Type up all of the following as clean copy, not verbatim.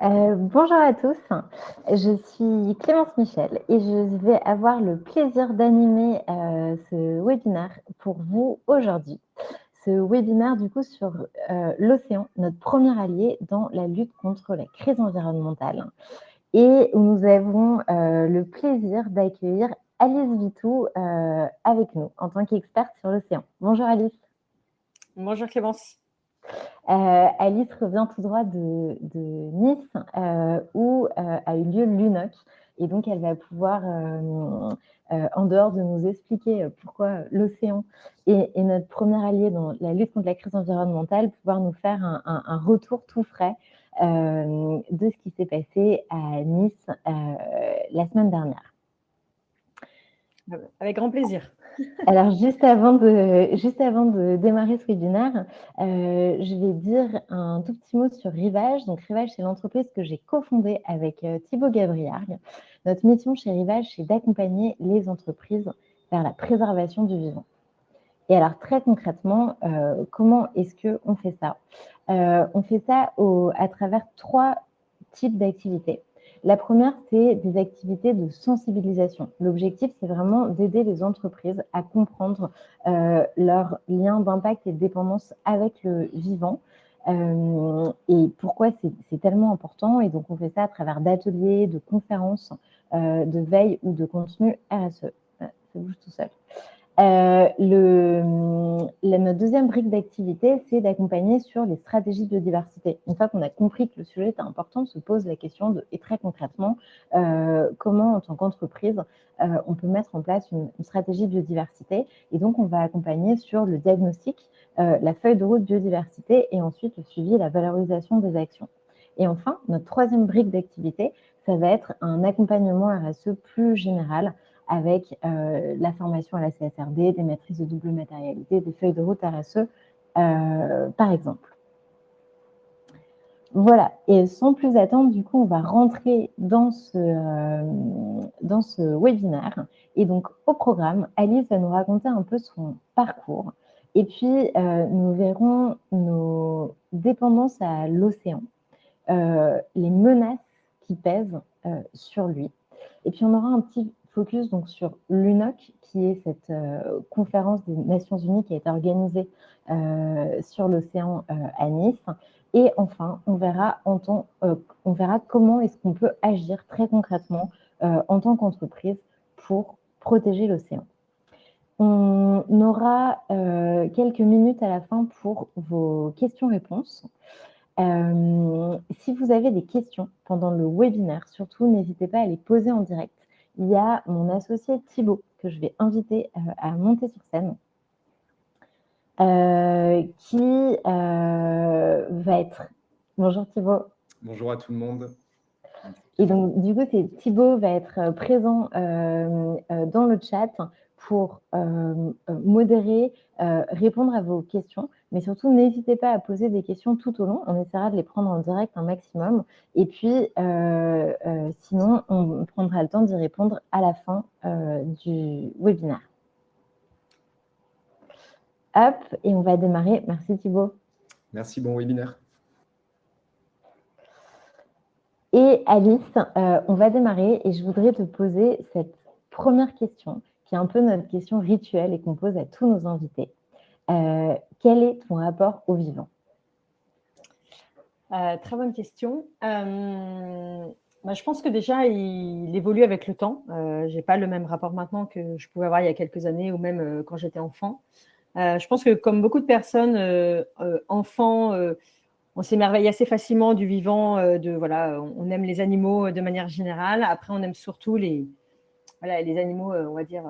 Bonjour à tous, je suis Clémence Michel et je vais avoir le plaisir d'animer ce webinaire pour vous aujourd'hui. Ce webinaire du coup sur l'océan, notre premier allié dans la lutte contre la crise environnementale. Et où nous avons le plaisir d'accueillir Alice Vitou avec nous en tant qu'experte sur l'océan. Bonjour Alice. Bonjour Clémence. Alice revient tout droit de Nice où a eu lieu l'UNOC et donc elle va pouvoir, en dehors de nous expliquer pourquoi l'océan est notre premier allié dans la lutte contre la crise environnementale, pouvoir nous faire un retour tout frais de ce qui s'est passé à Nice la semaine dernière. Avec grand plaisir. Alors, juste avant de démarrer ce webinaire, je vais dire un tout petit mot sur Rivage. Donc, Rivage, c'est l'entreprise que j'ai cofondée avec Thibaut Gabriargue. Notre mission chez Rivage, c'est d'accompagner les entreprises vers la préservation du vivant. Et alors, très concrètement, comment est-ce qu'on fait ça? On fait ça à travers 3 types d'activités. La première, c'est des activités de sensibilisation. L'objectif, c'est vraiment d'aider les entreprises à comprendre leur lien d'impact et de dépendance avec le vivant et pourquoi c'est tellement important. Et donc, on fait ça à travers d'ateliers, de conférences, de veille ou de contenu RSE. Ça bouge tout seul. Notre deuxième brique d'activité, c'est d'accompagner sur les stratégies de biodiversité. Une fois qu'on a compris que le sujet était important, on se pose la question et très concrètement, comment en tant qu'entreprise, on peut mettre en place une stratégie de biodiversité. Et donc, on va accompagner sur le diagnostic, la feuille de route biodiversité et ensuite le suivi et la valorisation des actions. Et enfin, notre troisième brique d'activité, ça va être un accompagnement RSE plus général avec la formation à la CSRD, des matrices de double matérialité, des feuilles de route RSE, par exemple. Voilà, et sans plus attendre, du coup, on va rentrer dans ce webinaire. Et donc, au programme, Alice va nous raconter un peu son parcours. Et puis, nous verrons nos dépendances à l'océan, les menaces qui pèsent sur lui. Et puis, on aura un petit focus donc, sur l'UNOC, qui est cette conférence des Nations Unies qui a été organisée sur l'océan à Nice. Et enfin, on verra comment est-ce qu'on peut agir très concrètement en tant qu'entreprise pour protéger l'océan. On aura quelques minutes à la fin pour vos questions-réponses. Si vous avez des questions pendant le webinaire, surtout n'hésitez pas à les poser en direct. Il y a mon associé Thibaut que je vais inviter à monter sur scène, qui va être... Bonjour Thibaut. Bonjour à tout le monde. Et donc, du coup, Thibaut va être présent dans le chat pour modérer, répondre à vos questions. Mais surtout, n'hésitez pas à poser des questions tout au long. On essaiera de les prendre en direct un maximum. Et puis, sinon, on prendra le temps d'y répondre à la fin du webinaire. Hop, et on va démarrer. Merci Thibaut. Merci, bon webinaire. Et Alice, on va démarrer et je voudrais te poser cette première question, qui est un peu notre question rituelle et qu'on pose à tous nos invités. Quel est ton rapport au vivant? Très bonne question. Je pense que déjà, il évolue avec le temps. Je n'ai pas le même rapport maintenant que je pouvais avoir il y a quelques années ou même quand j'étais enfant. Je pense que comme beaucoup de personnes, enfants, on s'émerveille assez facilement du vivant. On aime les animaux de manière générale. Après, on aime surtout les animaux, on va dire,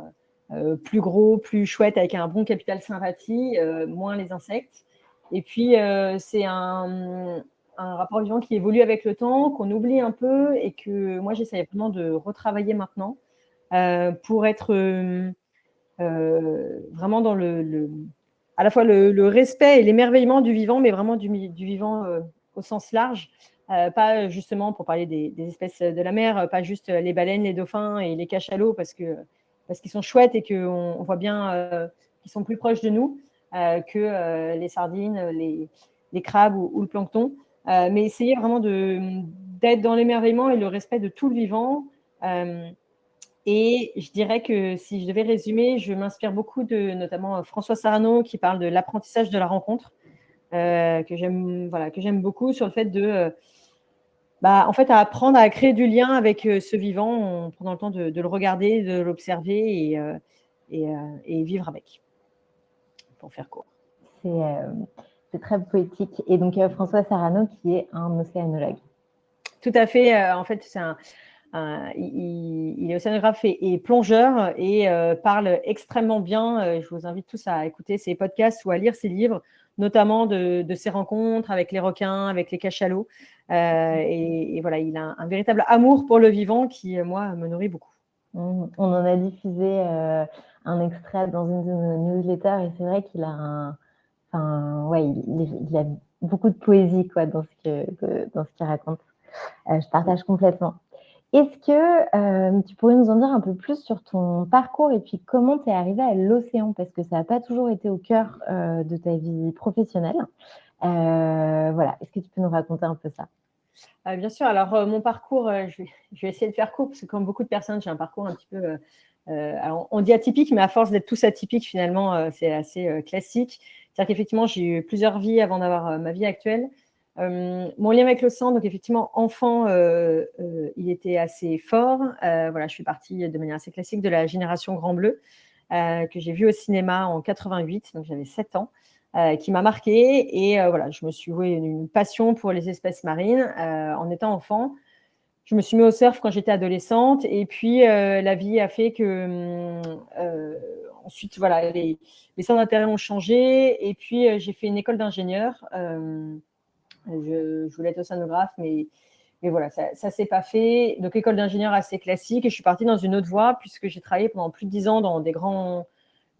plus gros, plus chouettes, avec un bon capital sympathie, moins les insectes. Et puis, c'est un rapport vivant qui évolue avec le temps, qu'on oublie un peu et que moi, j'essaie vraiment de retravailler maintenant pour être vraiment dans à la fois le respect et l'émerveillement du vivant, mais vraiment du vivant au sens large. Pas justement pour parler des espèces de la mer, pas juste les baleines, les dauphins et les cachalots parce qu'ils sont chouettes et qu'on voit bien qu'ils sont plus proches de nous que les sardines, les crabes ou le plancton. Mais essayer vraiment d'être dans l'émerveillement et le respect de tout le vivant. Et je dirais que si je devais résumer, je m'inspire beaucoup de notamment François Sarano qui parle de l'apprentissage de la rencontre, que j'aime beaucoup sur le fait de en fait, à apprendre à créer du lien avec ce vivant en prenant le temps de le regarder, de l'observer et vivre avec, pour faire court. C'est très poétique. Et donc, François Sarano, qui est un océanologue. Tout à fait. En fait, il est océanographe et plongeur et parle extrêmement bien. Je vous invite tous à écouter ses podcasts ou à lire ses livres, notamment de ses rencontres avec les requins, avec les cachalots. Et voilà, il a un véritable amour pour le vivant qui, moi, me nourrit beaucoup. On en a diffusé un extrait dans une de nos newsletters et c'est vrai qu'il a il a beaucoup de poésie quoi, dans ce qu'il raconte. Je partage complètement. Est-ce que tu pourrais nous en dire un peu plus sur ton parcours et puis comment tu es arrivée à l'océan? Parce que ça n'a pas toujours été au cœur de ta vie professionnelle. Voilà, est-ce que tu peux nous raconter un peu ça? Bien sûr. Alors, mon parcours, je vais essayer de faire court parce que comme beaucoup de personnes, j'ai un parcours un petit peu, alors on dit atypique, mais à force d'être tous atypiques, finalement, c'est assez classique. C'est-à-dire qu'effectivement, j'ai eu plusieurs vies avant d'avoir ma vie actuelle. Mon lien avec l'océan, donc effectivement, enfant, il était assez fort. Voilà, je suis partie de manière assez classique de la génération Grand Bleu, que j'ai vue au cinéma en 88, donc j'avais 7 ans. Qui m'a marquée et voilà, je me suis vouée une passion pour les espèces marines en étant enfant. Je me suis mis au surf quand j'étais adolescente et puis la vie a fait que ensuite voilà, les centres d'intérêt ont changé et puis j'ai fait une école d'ingénieur. Je voulais être océanographe, mais voilà, ça s'est pas fait. Donc école d'ingénieur assez classique et je suis partie dans une autre voie puisque j'ai travaillé pendant plus de 10 ans dans des grands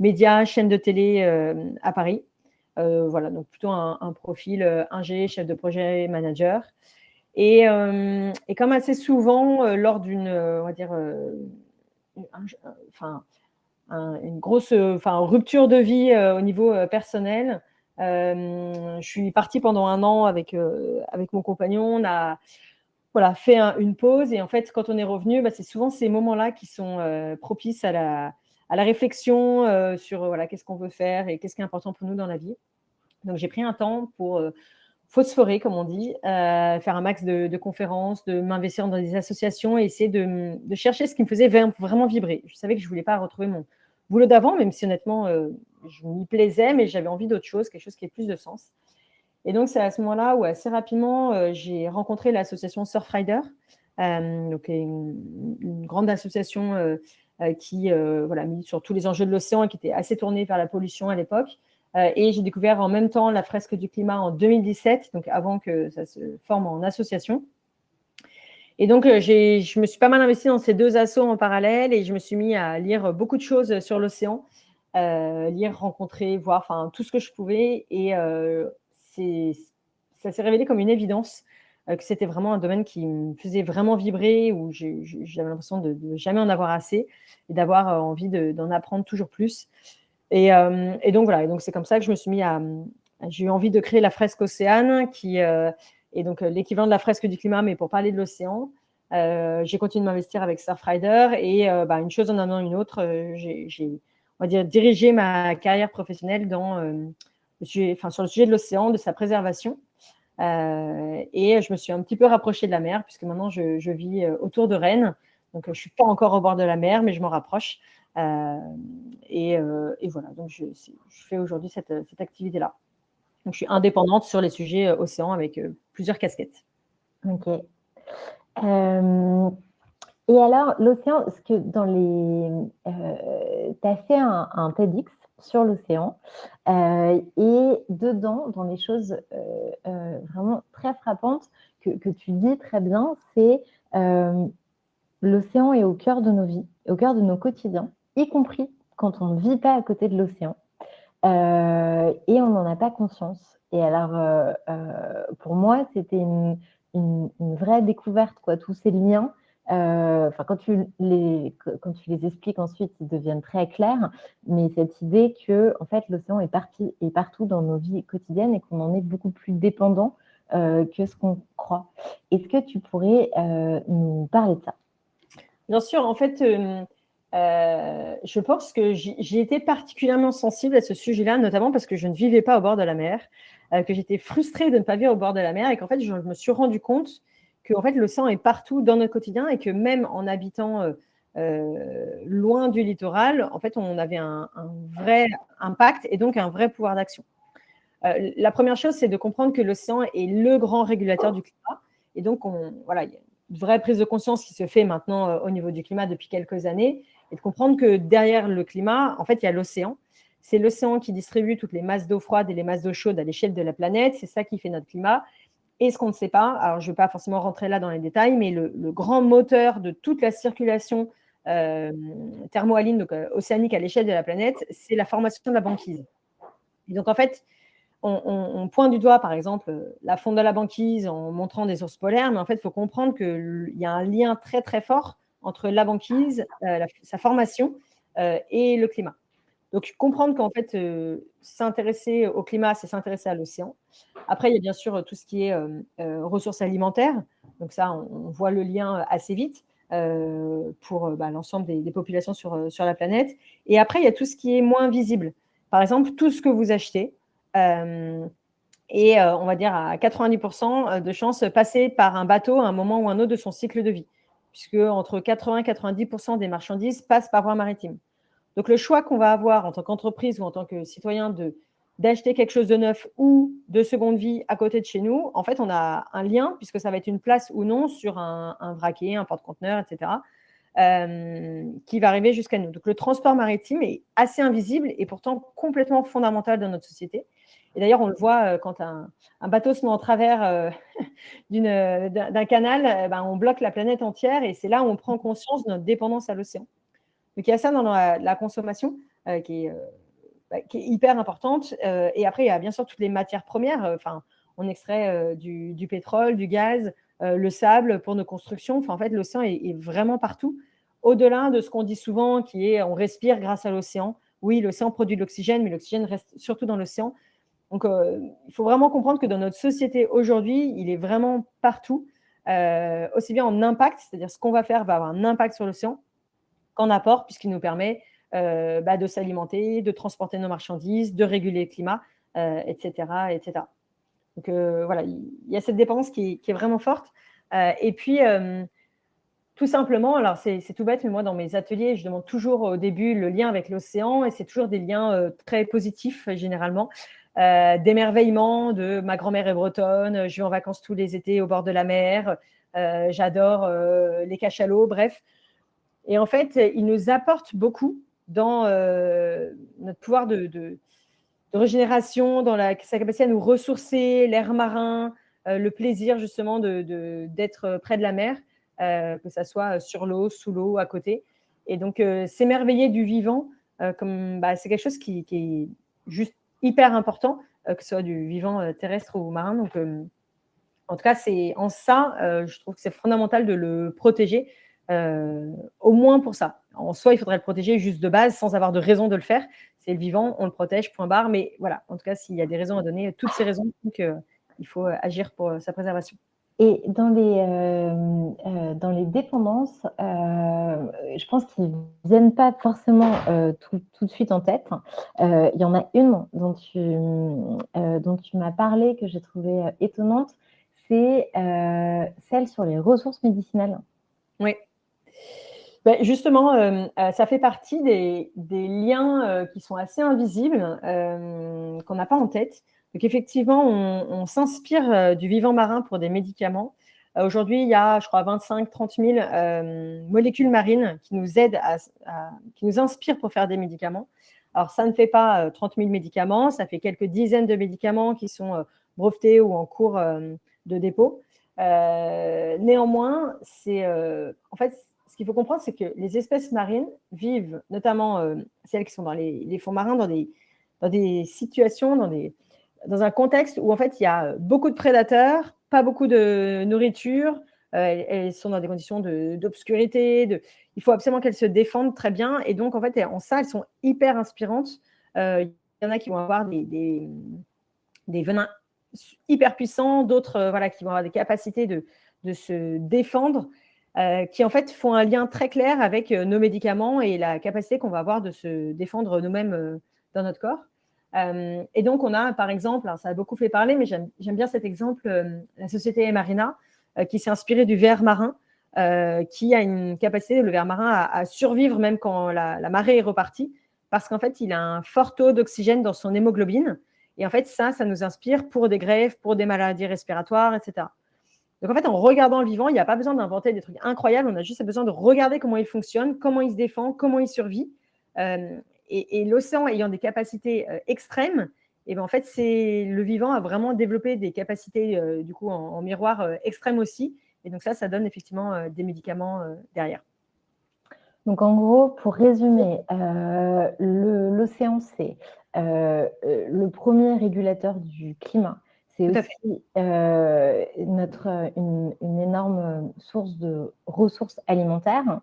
médias, chaînes de télé à Paris. Voilà, donc plutôt un profil ingé, chef de projet, manager. Et comme assez souvent, lors d'une, on va dire, une grosse rupture de vie au niveau personnel, je suis partie pendant 1 an avec mon compagnon. On a fait une pause. Et en fait, quand on est revenu, c'est souvent ces moments-là qui sont propices à la réflexion sur voilà, qu'est-ce qu'on veut faire et qu'est-ce qui est important pour nous dans la vie. Donc, j'ai pris un temps pour phosphorer, comme on dit, faire un max de conférences, de m'investir dans des associations et essayer de chercher ce qui me faisait vraiment vibrer. Je savais que je ne voulais pas retrouver mon boulot d'avant, même si honnêtement, je m'y plaisais, mais j'avais envie d'autre chose, quelque chose qui ait plus de sens. Et donc, c'est à ce moment-là où assez rapidement, j'ai rencontré l'association Surfrider, donc une grande association qui milite sur tous les enjeux de l'océan et qui était assez tournée vers la pollution à l'époque. Et j'ai découvert en même temps la fresque du climat en 2017, donc avant que ça se forme en association. Et donc, je me suis pas mal investie dans ces 2 assos en parallèle et je me suis mis à lire beaucoup de choses sur l'océan, lire, rencontrer, voir, tout ce que je pouvais. Et ça s'est révélé comme une évidence que c'était vraiment un domaine qui me faisait vraiment vibrer, où j'avais l'impression de jamais en avoir assez et d'avoir envie d'en apprendre toujours plus. Et donc voilà, et donc c'est comme ça que je me suis mis j'ai eu envie de créer la fresque Océane, qui est donc l'équivalent de la fresque du climat, mais pour parler de l'océan. J'ai continué de m'investir avec Surfrider et une chose en amenant une autre, j'ai on va dire dirigé ma carrière professionnelle sur le sujet de l'océan, de sa préservation. Et je me suis un petit peu rapprochée de la mer, puisque maintenant je vis autour de Rennes. Donc, je ne suis pas encore au bord de la mer, mais je m'en rapproche. Et voilà, donc je fais aujourd'hui cette activité-là. Donc, je suis indépendante sur les sujets océan avec plusieurs casquettes. Ok. Et alors, l'océan, ce que tu as fait un TEDx sur l'océan et dedans, dans les choses vraiment très frappantes que tu dis très bien, c'est l'océan est au cœur de nos vies, au cœur de nos quotidiens, y compris quand on ne vit pas à côté de l'océan et on n'en a pas conscience. Et alors, pour moi, c'était une vraie découverte, quoi, tous ces liens. Quand tu les expliques ensuite, ils deviennent très clairs. Mais cette idée que, en fait, l'océan est partout dans nos vies quotidiennes et qu'on en est beaucoup plus dépendant que ce qu'on croit. Est-ce que tu pourrais nous parler de ça? Bien sûr, en fait, je pense que j'ai été particulièrement sensible à ce sujet-là, notamment parce que je ne vivais pas au bord de la mer, que j'étais frustrée de ne pas vivre au bord de la mer et qu'en fait, je me suis rendu compte que en fait, l'océan est partout dans notre quotidien et que même en habitant loin du littoral, en fait, on avait un vrai impact et donc un vrai pouvoir d'action. La première chose, c'est de comprendre que l'océan est le grand régulateur du climat. Et donc, voilà, il y a une vraie prise de conscience qui se fait maintenant au niveau du climat depuis quelques années, et de comprendre que derrière le climat, en fait, il y a l'océan. C'est l'océan qui distribue toutes les masses d'eau froide et les masses d'eau chaude à l'échelle de la planète. C'est ça qui fait notre climat. Et ce qu'on ne sait pas, alors je ne vais pas forcément rentrer là dans les détails, mais le grand moteur de toute la circulation thermohaline, donc océanique à l'échelle de la planète, c'est la formation de la banquise. Et donc, en fait, on pointe du doigt, par exemple, la fonte de la banquise en montrant des ours polaires, mais en fait, il faut comprendre qu'il y a un lien très, très fort entre la banquise, sa formation et le climat. Donc, comprendre qu'en fait, s'intéresser au climat, c'est s'intéresser à l'océan. Après, il y a bien sûr tout ce qui est ressources alimentaires. Donc ça, on voit le lien assez vite pour l'ensemble des populations sur la planète. Et après, il y a tout ce qui est moins visible. Par exemple, tout ce que vous achetez, et on va dire à 90% de chances passer par un bateau à un moment ou un autre de son cycle de vie, puisque entre 80 et 90% des marchandises passent par voie maritime. Donc le choix qu'on va avoir en tant qu'entreprise ou en tant que citoyen d'acheter quelque chose de neuf ou de seconde vie à côté de chez nous, en fait, on a un lien, puisque ça va être une place ou non sur un vraquier, un porte-conteneur, etc., qui va arriver jusqu'à nous. Donc le transport maritime est assez invisible et pourtant complètement fondamental dans notre société. Et d'ailleurs, on le voit quand un bateau se met en travers d'un canal, on bloque la planète entière et c'est là où on prend conscience de notre dépendance à l'océan. Donc il y a ça dans la consommation qui est hyper importante. Et après, il y a bien sûr toutes les matières premières. On extrait du pétrole, du gaz, le sable pour nos constructions. En fait, l'océan est vraiment partout. Au-delà de ce qu'on dit souvent, qui est on respire grâce à l'océan. Oui, l'océan produit de l'oxygène, mais l'oxygène reste surtout dans l'océan. Donc, il faut vraiment comprendre que dans notre société aujourd'hui, il est vraiment partout, aussi bien en impact, c'est-à-dire ce qu'on va faire va avoir un impact sur l'océan, qu'en apport, puisqu'il nous permet de s'alimenter, de transporter nos marchandises, de réguler le climat, etc., etc. Donc, voilà, il y a cette dépendance qui est vraiment forte. Et puis, tout simplement, alors c'est tout bête, mais moi, dans mes ateliers, je demande toujours au début le lien avec l'océan, et c'est toujours des liens très positifs, généralement. D'émerveillement, de ma grand-mère est bretonne, je vais en vacances tous les étés au bord de la mer, j'adore les cachalots, bref. Et en fait, il nous apporte beaucoup dans notre pouvoir de régénération, dans sa capacité à nous ressourcer, l'air marin, le plaisir justement d'être près de la mer, que ça soit sur l'eau, sous l'eau, à côté. Et donc, s'émerveiller du vivant, c'est quelque chose qui est juste hyper important, que ce soit du vivant terrestre ou marin. Donc, en tout cas, c'est en ça, je trouve que c'est fondamental de le protéger, au moins pour ça. En soi, il faudrait le protéger juste de base, sans avoir de raison de le faire. C'est le vivant, on le protège, point barre. Mais voilà, en tout cas, s'il y a des raisons à donner, toutes ces raisons font qu'il faut agir pour sa préservation. Et dans les dépendances, je pense qu'ils ne viennent pas forcément tout de suite en tête. Il y en a une dont tu m'as parlé, que j'ai trouvée étonnante, c'est celle sur les ressources médicinales. Oui. Justement, ça fait partie des liens qui sont assez invisibles, qu'on n'a pas en tête. Donc effectivement, on s'inspire du vivant marin pour des médicaments. Aujourd'hui, il y a, je crois, 25-30 000 molécules marines qui nous aident, qui nous inspirent pour faire des médicaments. Alors, ça ne fait pas 30 000 médicaments, ça fait quelques dizaines de médicaments qui sont brevetés ou en cours de dépôt. Néanmoins, en fait, ce qu'il faut comprendre, c'est que les espèces marines vivent, notamment celles qui sont dans les fonds marins, dans des situations, dans un contexte où en fait il y a beaucoup de prédateurs, pas beaucoup de nourriture, elles sont dans des conditions d'obscurité, il faut absolument qu'elles se défendent très bien, et donc en fait en ça elles sont hyper inspirantes. Il y en a qui vont avoir des venins hyper puissants, d'autres voilà, qui vont avoir des capacités de se défendre, qui en fait font un lien très clair avec nos médicaments et la capacité qu'on va avoir de se défendre nous-mêmes dans notre corps. Et donc, on a par exemple, alors ça a beaucoup fait parler, mais j'aime bien cet exemple, la société Marina, qui s'est inspirée du ver marin, qui a une capacité, le ver marin, à survivre même quand la marée est repartie, parce qu'en fait, il a un fort taux d'oxygène dans son hémoglobine. Et en fait, ça nous inspire pour des greffes, pour des maladies respiratoires, etc. Donc, en fait, en regardant le vivant, il n'y a pas besoin d'inventer des trucs incroyables. On a juste besoin de regarder comment il fonctionne, comment il se défend, comment il survit. Et l'océan ayant des capacités extrêmes, et ben en fait, le vivant a vraiment développé des capacités du coup en miroir extrêmes aussi. Et donc ça donne effectivement des médicaments derrière. Donc, en gros, pour résumer, l'océan, c'est le premier régulateur du climat. C'est Tout à aussi une énorme source de ressources alimentaires.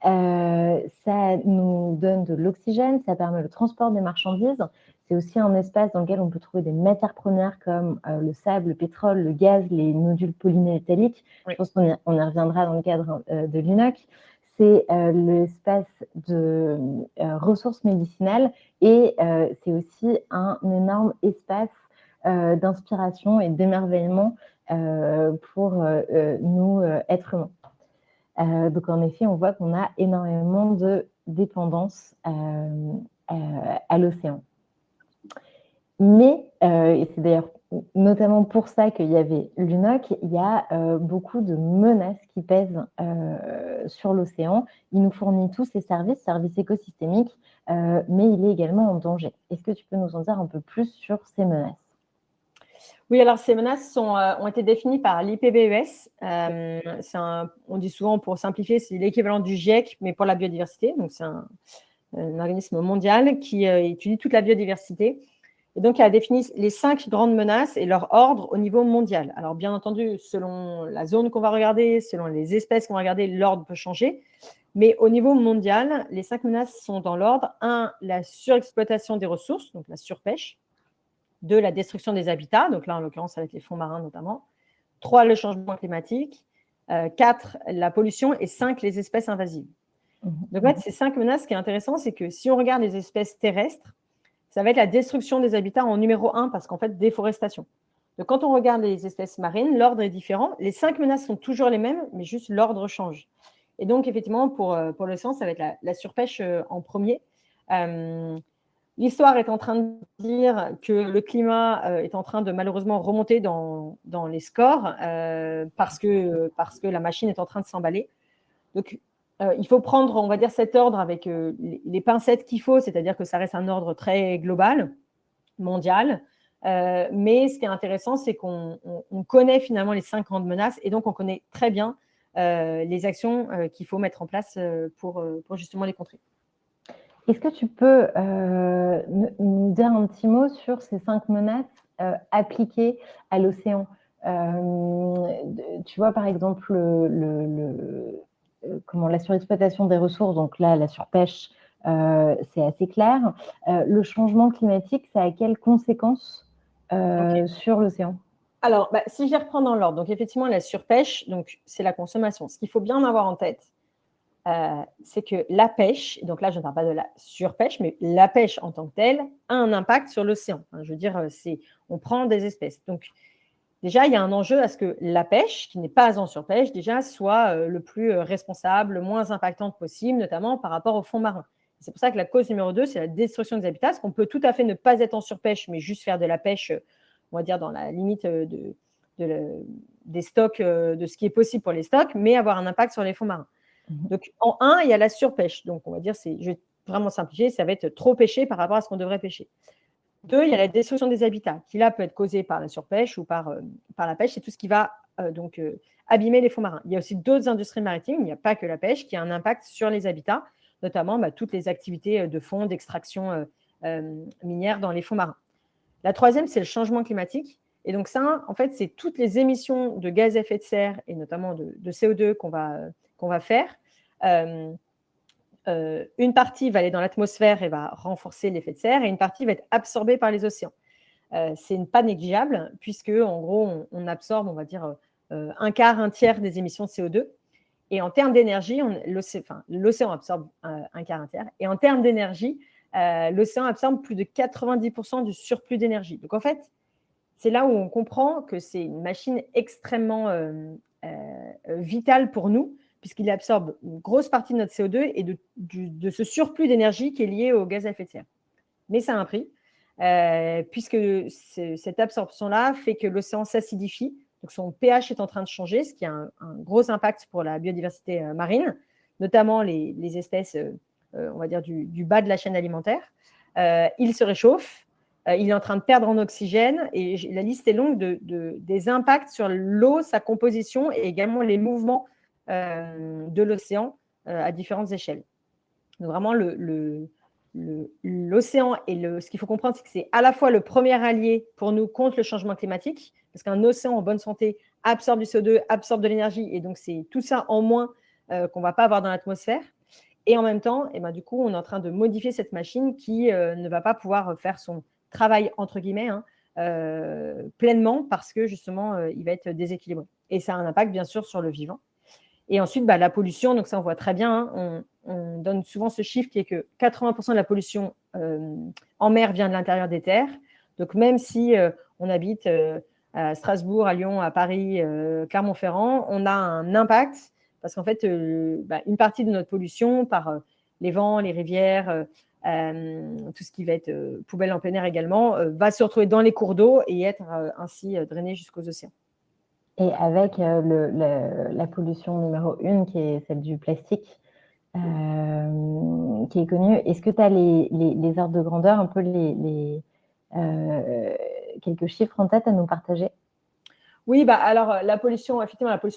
Ça nous donne de l'oxygène, ça permet le transport des marchandises. C'est aussi un espace dans lequel on peut trouver des matières premières comme le sable, le pétrole, le gaz, les nodules polymétalliques. Oui. Je pense qu'on y reviendra dans le cadre de l'UNOC. C'est l'espace de ressources médicinales et c'est aussi un énorme espace d'inspiration et d'émerveillement pour nous, êtres humains. Donc, en effet, on voit qu'on a énormément de dépendance à l'océan. Mais, et c'est d'ailleurs notamment pour ça qu'il y avait l'UNOC, il y a beaucoup de menaces qui pèsent sur l'océan. Il nous fournit tous ces services écosystémiques, mais il est également en danger. Est-ce que tu peux nous en dire un peu plus sur ces menaces ? Oui, alors ces menaces ont été définies par l'IPBES. On dit souvent, pour simplifier, c'est l'équivalent du GIEC, mais pour la biodiversité. Donc, c'est un organisme mondial qui étudie toute la biodiversité. Et donc, il a défini les 5 grandes menaces et leur ordre au niveau mondial. Alors, bien entendu, selon la zone qu'on va regarder, selon les espèces qu'on va regarder, l'ordre peut changer. Mais au niveau mondial, les 5 menaces sont dans l'ordre. 1, la surexploitation des ressources, donc la surpêche. 2, la destruction des habitats, donc là, en l'occurrence, avec les fonds marins notamment. 3, le changement climatique. 4, la pollution. Et 5, les espèces invasives. Donc, en fait, ces 5 menaces, ce qui est intéressant, c'est que si on regarde les espèces terrestres, ça va être la destruction des habitats en numéro 1 parce qu'en fait, déforestation. Donc, quand on regarde les espèces marines, l'ordre est différent. Les 5 menaces sont toujours les mêmes, mais juste l'ordre change. Et donc, effectivement, pour l'océan, ça va être la surpêche en premier. L'histoire est en train de dire que le climat est en train de malheureusement remonter dans les scores parce que la machine est en train de s'emballer. Donc, il faut prendre, on va dire, cet ordre avec les pincettes qu'il faut, c'est-à-dire que ça reste un ordre très global, mondial. Mais ce qui est intéressant, c'est qu'on connaît finalement les 5 grandes menaces et donc on connaît très bien les actions qu'il faut mettre en place pour justement les contrer. Est-ce que tu peux nous dire un petit mot sur ces 5 menaces appliquées à l'océan ? Tu vois, par exemple, la surexploitation des ressources, donc là, la surpêche, c'est assez clair. Le changement climatique, ça a quelles conséquences sur l'océan ? Alors, si je les reprends dans l'ordre, donc effectivement, la surpêche, donc, c'est la consommation. Ce qu'il faut bien avoir en tête, c'est que la pêche, donc là, je ne parle pas de la surpêche, mais la pêche en tant que telle a un impact sur l'océan. Je veux dire, on prend des espèces. Donc, déjà, il y a un enjeu à ce que la pêche, qui n'est pas en surpêche, déjà, soit le plus responsable, le moins impactante possible, notamment par rapport aux fonds marins. C'est pour ça que la cause numéro 2, c'est la destruction des habitats, parce qu'on peut tout à fait ne pas être en surpêche, mais juste faire de la pêche, on va dire, dans la limite des stocks, de ce qui est possible pour les stocks, mais avoir un impact sur les fonds marins. Donc, en 1, il y a la surpêche. Donc, on va dire, je vais vraiment simplifier, ça va être trop pêché par rapport à ce qu'on devrait pêcher. 2, il y a la destruction des habitats, qui là peut être causée par la surpêche ou par la pêche. C'est tout ce qui va abîmer les fonds marins. Il y a aussi d'autres industries maritimes, il n'y a pas que la pêche, qui a un impact sur les habitats, notamment toutes les activités de fonds, d'extraction minière dans les fonds marins. La 3e, c'est le changement climatique. Et donc ça, en fait, c'est toutes les émissions de gaz à effet de serre et notamment de CO2 qu'on va faire. Une partie va aller dans l'atmosphère et va renforcer l'effet de serre et une partie va être absorbée par les océans. c'est pas négligeable, puisque en gros, on absorbe, on va dire, un quart, un tiers des émissions de CO2. Et en termes d'énergie, l'océan absorbe un quart, un tiers. Et en termes d'énergie, l'océan absorbe plus de 90% du surplus d'énergie. Donc en fait, c'est là où on comprend que c'est une machine extrêmement vitale pour nous, puisqu'il absorbe une grosse partie de notre CO2 et de ce surplus d'énergie qui est lié au gaz à effet de serre. Mais ça a un prix, puisque cette absorption-là fait que l'océan s'acidifie. Donc son pH est en train de changer, ce qui a un gros impact pour la biodiversité marine, notamment les espèces, on va dire, du bas de la chaîne alimentaire. Il se réchauffe, il est en train de perdre en oxygène, et la liste est longue des impacts sur l'eau, sa composition, et également les mouvements de l'océan à différentes échelles. Donc vraiment, l'océan, ce qu'il faut comprendre, c'est que c'est à la fois le premier allié pour nous contre le changement climatique, parce qu'un océan en bonne santé absorbe du CO2, absorbe de l'énergie, et donc c'est tout ça en moins qu'on ne va pas avoir dans l'atmosphère. Et en même temps, du coup, on est en train de modifier cette machine qui ne va pas pouvoir faire son travail, entre guillemets, pleinement, parce que justement, il va être déséquilibré. Et ça a un impact, bien sûr, sur le vivant. Et ensuite, la pollution, donc ça, on voit très bien, on donne souvent ce chiffre qui est que 80% de la pollution en mer vient de l'intérieur des terres. Donc, même si on habite à Strasbourg, à Lyon, à Paris, Clermont-Ferrand, on a un impact parce qu'en fait, une partie de notre pollution par les vents, les rivières, tout ce qui va être poubelle en plein air également, va se retrouver dans les cours d'eau et être ainsi drainé jusqu'aux océans. Et avec la pollution numéro 1, qui est celle du plastique, qui est connue, est-ce que tu as les ordres de grandeur, un peu quelques chiffres en tête à nous partager? Oui, alors la pollution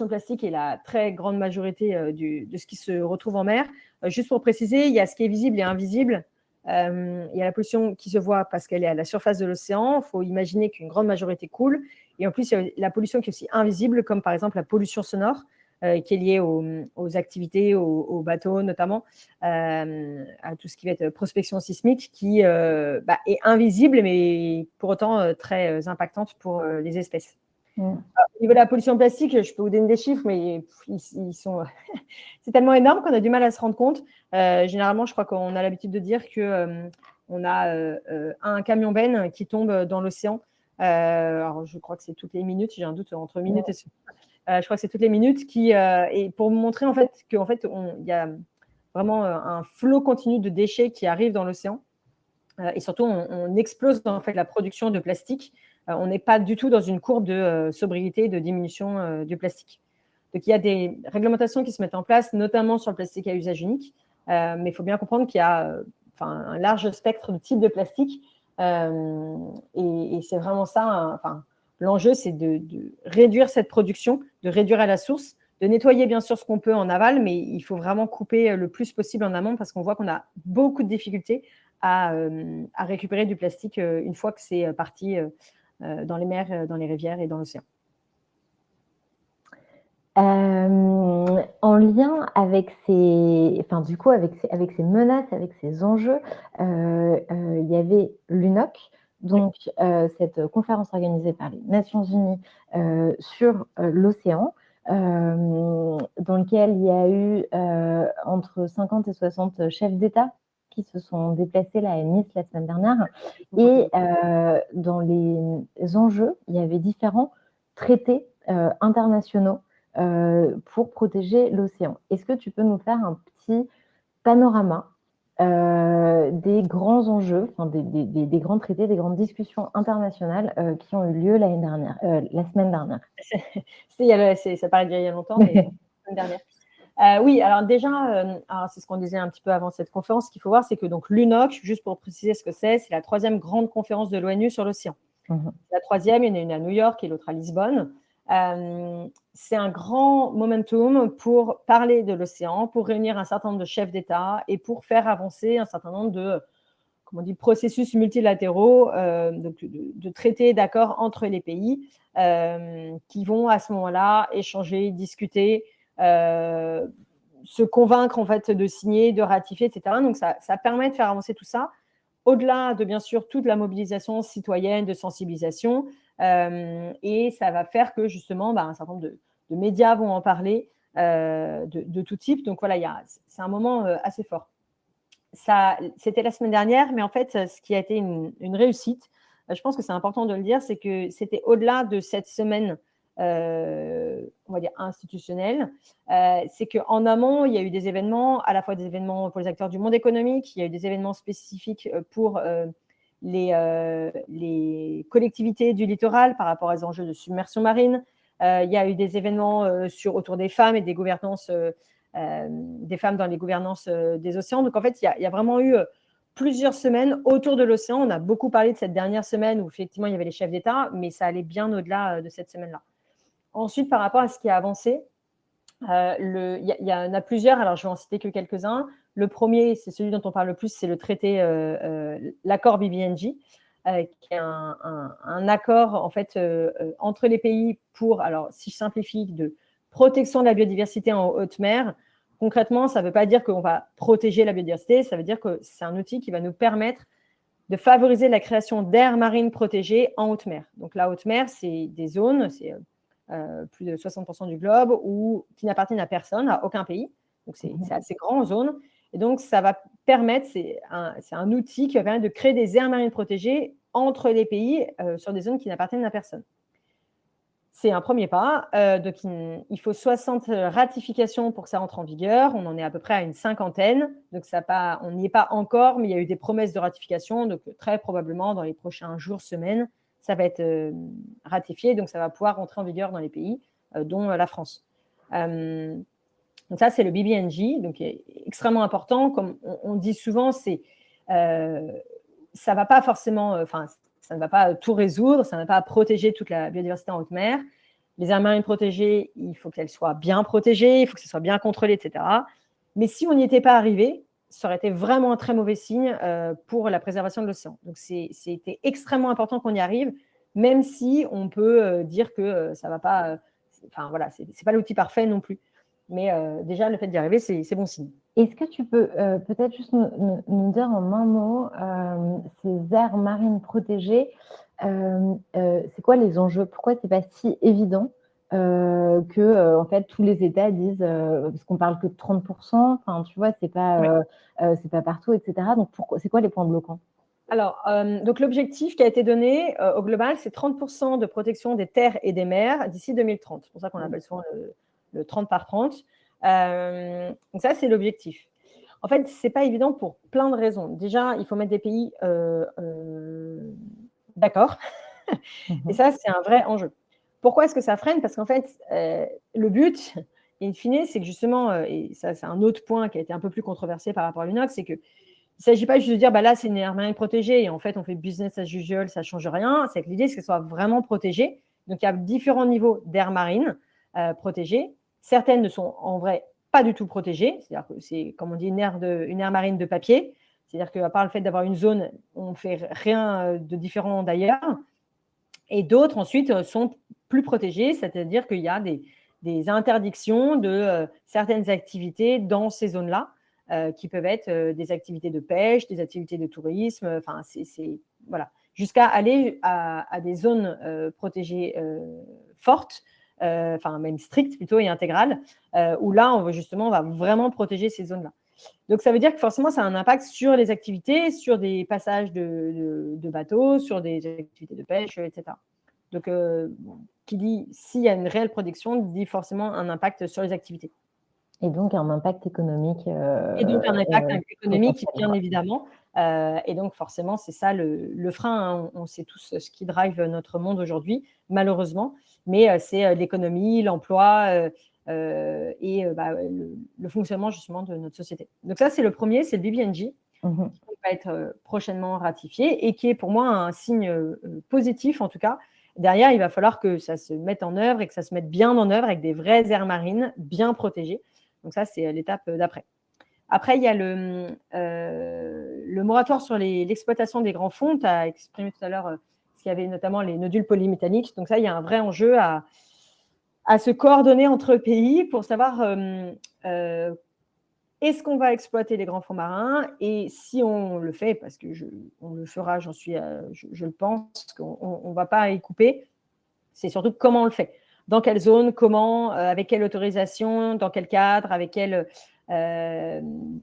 plastique est la très grande majorité de ce qui se retrouve en mer. Juste pour préciser, il y a ce qui est visible et invisible. Il y a la pollution qui se voit parce qu'elle est à la surface de l'océan. Il faut imaginer qu'une grande majorité coule. Et en plus, il y a la pollution qui est aussi invisible, comme par exemple la pollution sonore, qui est liée aux activités, aux bateaux notamment, à tout ce qui va être prospection sismique, qui est invisible, mais pour autant très impactante pour les espèces. Au niveau de la pollution plastique, je peux vous donner des chiffres, mais ils sont c'est tellement énorme qu'on a du mal à se rendre compte. Généralement, je crois qu'on a l'habitude de dire qu'on a un camion benne qui tombe dans l'océan. Alors, je crois que c'est toutes les minutes, j'ai un doute entre minutes et je crois que c'est toutes les minutes et pour vous montrer en fait qu'en fait, il y a vraiment un flot continu de déchets qui arrivent dans l'océan. Et surtout, on explose en fait la production de plastique. On n'est pas du tout dans une courbe de sobriété, de diminution du plastique. Donc, il y a des réglementations qui se mettent en place, notamment sur le plastique à usage unique. Mais il faut bien comprendre qu'il y a un large spectre de types de plastique. Et c'est vraiment ça. L'enjeu, c'est de réduire cette production, de réduire à la source, de nettoyer bien sûr ce qu'on peut en aval, mais il faut vraiment couper le plus possible en amont parce qu'on voit qu'on a beaucoup de difficultés à récupérer du plastique une fois que c'est parti dans les mers, dans les rivières et dans l'océan. En lien avec ces menaces, avec ces enjeux, il y avait l'UNOC, donc cette conférence organisée par les Nations Unies sur l'océan, dans lequel il y a eu entre 50 et 60 chefs d'État qui se sont déplacés là à Nice la semaine dernière. Et dans les enjeux, il y avait différents traités internationaux pour protéger l'océan. Est-ce que tu peux nous faire un petit panorama des grands enjeux, des grands traités, des grandes discussions internationales qui ont eu lieu la semaine dernière? Ça paraît dire il y a longtemps, mais la semaine dernière. Oui, alors déjà, c'est ce qu'on disait un petit peu avant cette conférence. Ce qu'il faut voir, c'est que donc l'UNOC, juste pour préciser ce que c'est la troisième grande conférence de l'ONU sur l'océan. La troisième, il y en a une à New York et l'autre à Lisbonne. C'est un grand momentum pour parler de l'océan, pour réunir un certain nombre de chefs d'État et pour faire avancer un certain nombre de processus multilatéraux, donc de traités, d'accords entre les pays qui vont à ce moment-là échanger, discuter, se convaincre en fait de signer, de ratifier, etc. Donc ça permet de faire avancer tout ça au-delà de, bien sûr, toute la mobilisation citoyenne, de sensibilisation, et ça va faire que, justement, un certain nombre de médias vont en parler de tout type. Donc, voilà, c'est un moment assez fort. C'était la semaine dernière, mais en fait, ce qui a été une réussite, je pense que c'est important de le dire, c'est que c'était au-delà de cette semaine, on va dire, institutionnelle. C'est qu'en amont, il y a eu des événements, à la fois des événements pour les acteurs du monde économique, il y a eu des événements spécifiques pour les collectivités du littoral par rapport aux enjeux de submersion marine. Il y a eu des événements autour des femmes et des gouvernances des femmes dans les gouvernances des océans. Donc, en fait, il y a vraiment eu plusieurs semaines autour de l'océan. On a beaucoup parlé de cette dernière semaine où, effectivement, il y avait les chefs d'État, mais ça allait bien au-delà de cette semaine-là. Ensuite, par rapport à ce qui a avancé, il y en a plusieurs. Alors, je vais en citer que quelques-uns. Le premier, c'est celui dont on parle le plus, c'est le traité, l'accord BBNJ, qui est un accord, en fait, entre les pays pour, alors, si je simplifie, de protection de la biodiversité en haute mer. Concrètement, ça ne veut pas dire qu'on va protéger la biodiversité, ça veut dire que c'est un outil qui va nous permettre de favoriser la création d'aires marines protégées en haute mer. Donc, la haute mer, c'est des zones, c'est plus de 60% du globe, qui n'appartiennent à personne, à aucun pays. Donc, c'est assez grand en zone. Et donc, ça va permettre, c'est un outil qui va permettre de créer des aires marines protégées entre les pays sur des zones qui n'appartiennent à personne. C'est un premier pas. Donc, il faut 60 ratifications pour que ça entre en vigueur. On en est à peu près à une 50aine. Donc, on n'y est pas encore, mais il y a eu des promesses de ratification. Donc, très probablement, dans les prochains jours, semaines, ça va être ratifié. Donc, ça va pouvoir rentrer en vigueur dans les pays, dont la France. Donc, ça, c'est le BBNJ, donc qui est extrêmement important. Comme on dit souvent, ça ne va pas forcément... ça ne va pas tout résoudre, ça ne va pas protéger toute la biodiversité en haute mer. Les aires marines protégées, il faut qu'elles soient bien protégées, il faut que ce soit bien contrôlé, etc. Mais si on n'y était pas arrivé, ça aurait été vraiment un très mauvais signe pour la préservation de l'océan. Donc, c'était extrêmement important qu'on y arrive, même si on peut dire que ça ne va pas... voilà, ce n'est pas l'outil parfait non plus. Mais déjà, le fait d'y arriver, c'est bon signe. Est-ce que tu peux peut-être juste nous dire en un mot, ces aires marines protégées, c'est quoi les enjeux? Pourquoi ce n'est pas si évident que en fait, tous les États disent, parce qu'on parle que de 30%, tu vois, c'est pas partout, etc. Donc, c'est quoi les points bloquants? Alors, donc l'objectif qui a été donné au global, c'est 30% de protection des terres et des mers d'ici 2030. C'est pour ça qu'on appelle souvent le 30 par 30. Donc ça, c'est l'objectif. En fait, ce n'est pas évident pour plein de raisons. Déjà, il faut mettre des pays d'accord. Et ça, c'est un vrai enjeu. Pourquoi est-ce que ça freine? Parce qu'en fait, le but, in fine, c'est que justement, et ça, c'est un autre point qui a été un peu plus controversé par rapport à l'UNOX, c'est qu'il ne s'agit pas juste de dire, là, c'est une aire marine protégée et en fait, on fait business as usual, ça ne change rien. C'est que l'idée, c'est qu'elle soit vraiment protégée. Donc, il y a différents niveaux d'aires marines protégées. Certaines ne sont en vrai pas du tout protégées. C'est-à-dire que c'est, comme on dit, une aire marine de papier. C'est-à-dire qu'à part le fait d'avoir une zone, on ne fait rien de différent d'ailleurs. Et d'autres, ensuite, sont plus protégées, c'est-à-dire qu'il y a des interdictions de certaines activités dans ces zones-là, qui peuvent être des activités de pêche, des activités de tourisme, voilà, jusqu'à aller à des zones protégées fortes, même strictes plutôt et intégrales, où là, on va vraiment protéger ces zones-là. Donc, ça veut dire que forcément, ça a un impact sur les activités, sur des passages de bateaux, sur des activités de pêche, etc. Donc, qui dit s'il y a une réelle protection, dit forcément un impact sur les activités. Et donc, un impact économique. Et donc, un impact économique, bien évidemment. Et donc, forcément, c'est ça le frein. Hein. On sait tous ce qui drive notre monde aujourd'hui, malheureusement. Mais c'est l'économie, l'emploi et le fonctionnement, justement, de notre société. Donc, ça, c'est le premier, c'est le BBNJ, qui va être prochainement ratifié et qui est pour moi un signe positif, en tout cas. Derrière, il va falloir que ça se mette en œuvre et que ça se mette bien en œuvre avec des vraies aires marines bien protégées. Donc ça, c'est l'étape d'après. Après, il y a le moratoire sur l'exploitation des grands fonds. Tu as exprimé tout à l'heure qu'il y avait notamment les nodules polymétalliques. Donc ça, il y a un vrai enjeu à se coordonner entre pays pour savoir est-ce qu'on va exploiter les grands fonds marins? Et si on le fait, parce que on le fera, je le pense, qu'on ne va pas y couper, c'est surtout comment on le fait. Dans quelle zone, comment, avec quelle autorisation, dans quel cadre, avec quelle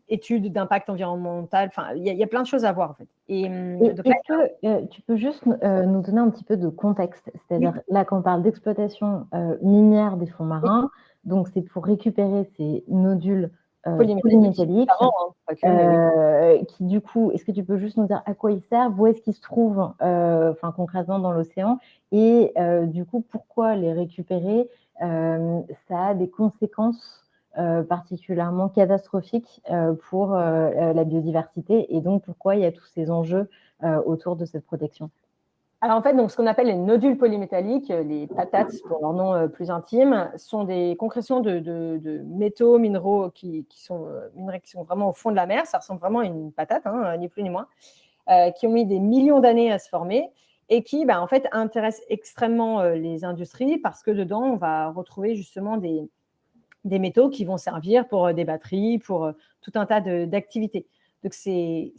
étude d'impact environnemental. Enfin, il y a plein de choses à voir, en fait. Donc là, est-ce que tu peux juste nous donner un petit peu de contexte? C'est-à-dire, là, quand on parle d'exploitation minière des fonds marins, donc c'est pour récupérer ces nodules polymétalliques, qui du coup, est-ce que tu peux juste nous dire à quoi ils servent, où est-ce qu'ils se trouvent concrètement dans l'océan, et du coup, pourquoi les récupérer? Ça a des conséquences particulièrement catastrophiques pour la biodiversité, et donc pourquoi il y a tous ces enjeux autour de cette protection? Alors en fait, donc, ce qu'on appelle les nodules polymétalliques, les patates pour leur nom plus intime, sont des concrétions de métaux, minéraux qui sont vraiment au fond de la mer. Ça ressemble vraiment à une patate, ni plus ni moins, qui ont mis des millions d'années à se former et qui, en fait, intéressent extrêmement les industries parce que dedans, on va retrouver justement des métaux qui vont servir pour des batteries, pour tout un tas d'activités. Donc, c'est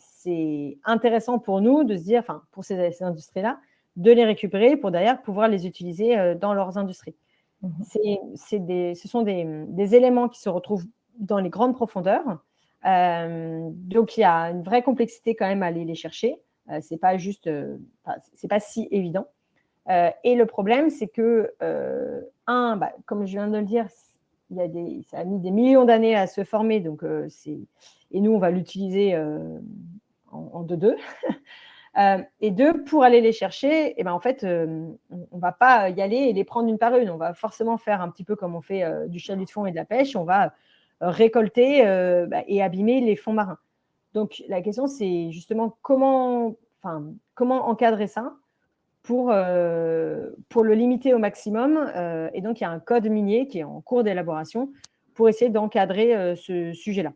intéressant pour nous de se dire, enfin, pour ces industries-là, de les récupérer pour derrière pouvoir les utiliser dans leurs industries. Ce sont des éléments qui se retrouvent dans les grandes profondeurs. Donc, il y a une vraie complexité quand même à aller les chercher. C'est pas si évident. Et le problème, c'est que, comme je viens de le dire, ça a mis des millions d'années à se former, donc et nous, on va l'utiliser en 2-2. Et deux, pour aller les chercher, en fait, on ne va pas y aller et les prendre une par une. On va forcément faire un petit peu comme on fait du chalut de fond et de la pêche. On va récolter et abîmer les fonds marins. Donc, la question, c'est justement comment encadrer ça pour le limiter au maximum. Et donc, il y a un code minier qui est en cours d'élaboration pour essayer d'encadrer ce sujet-là.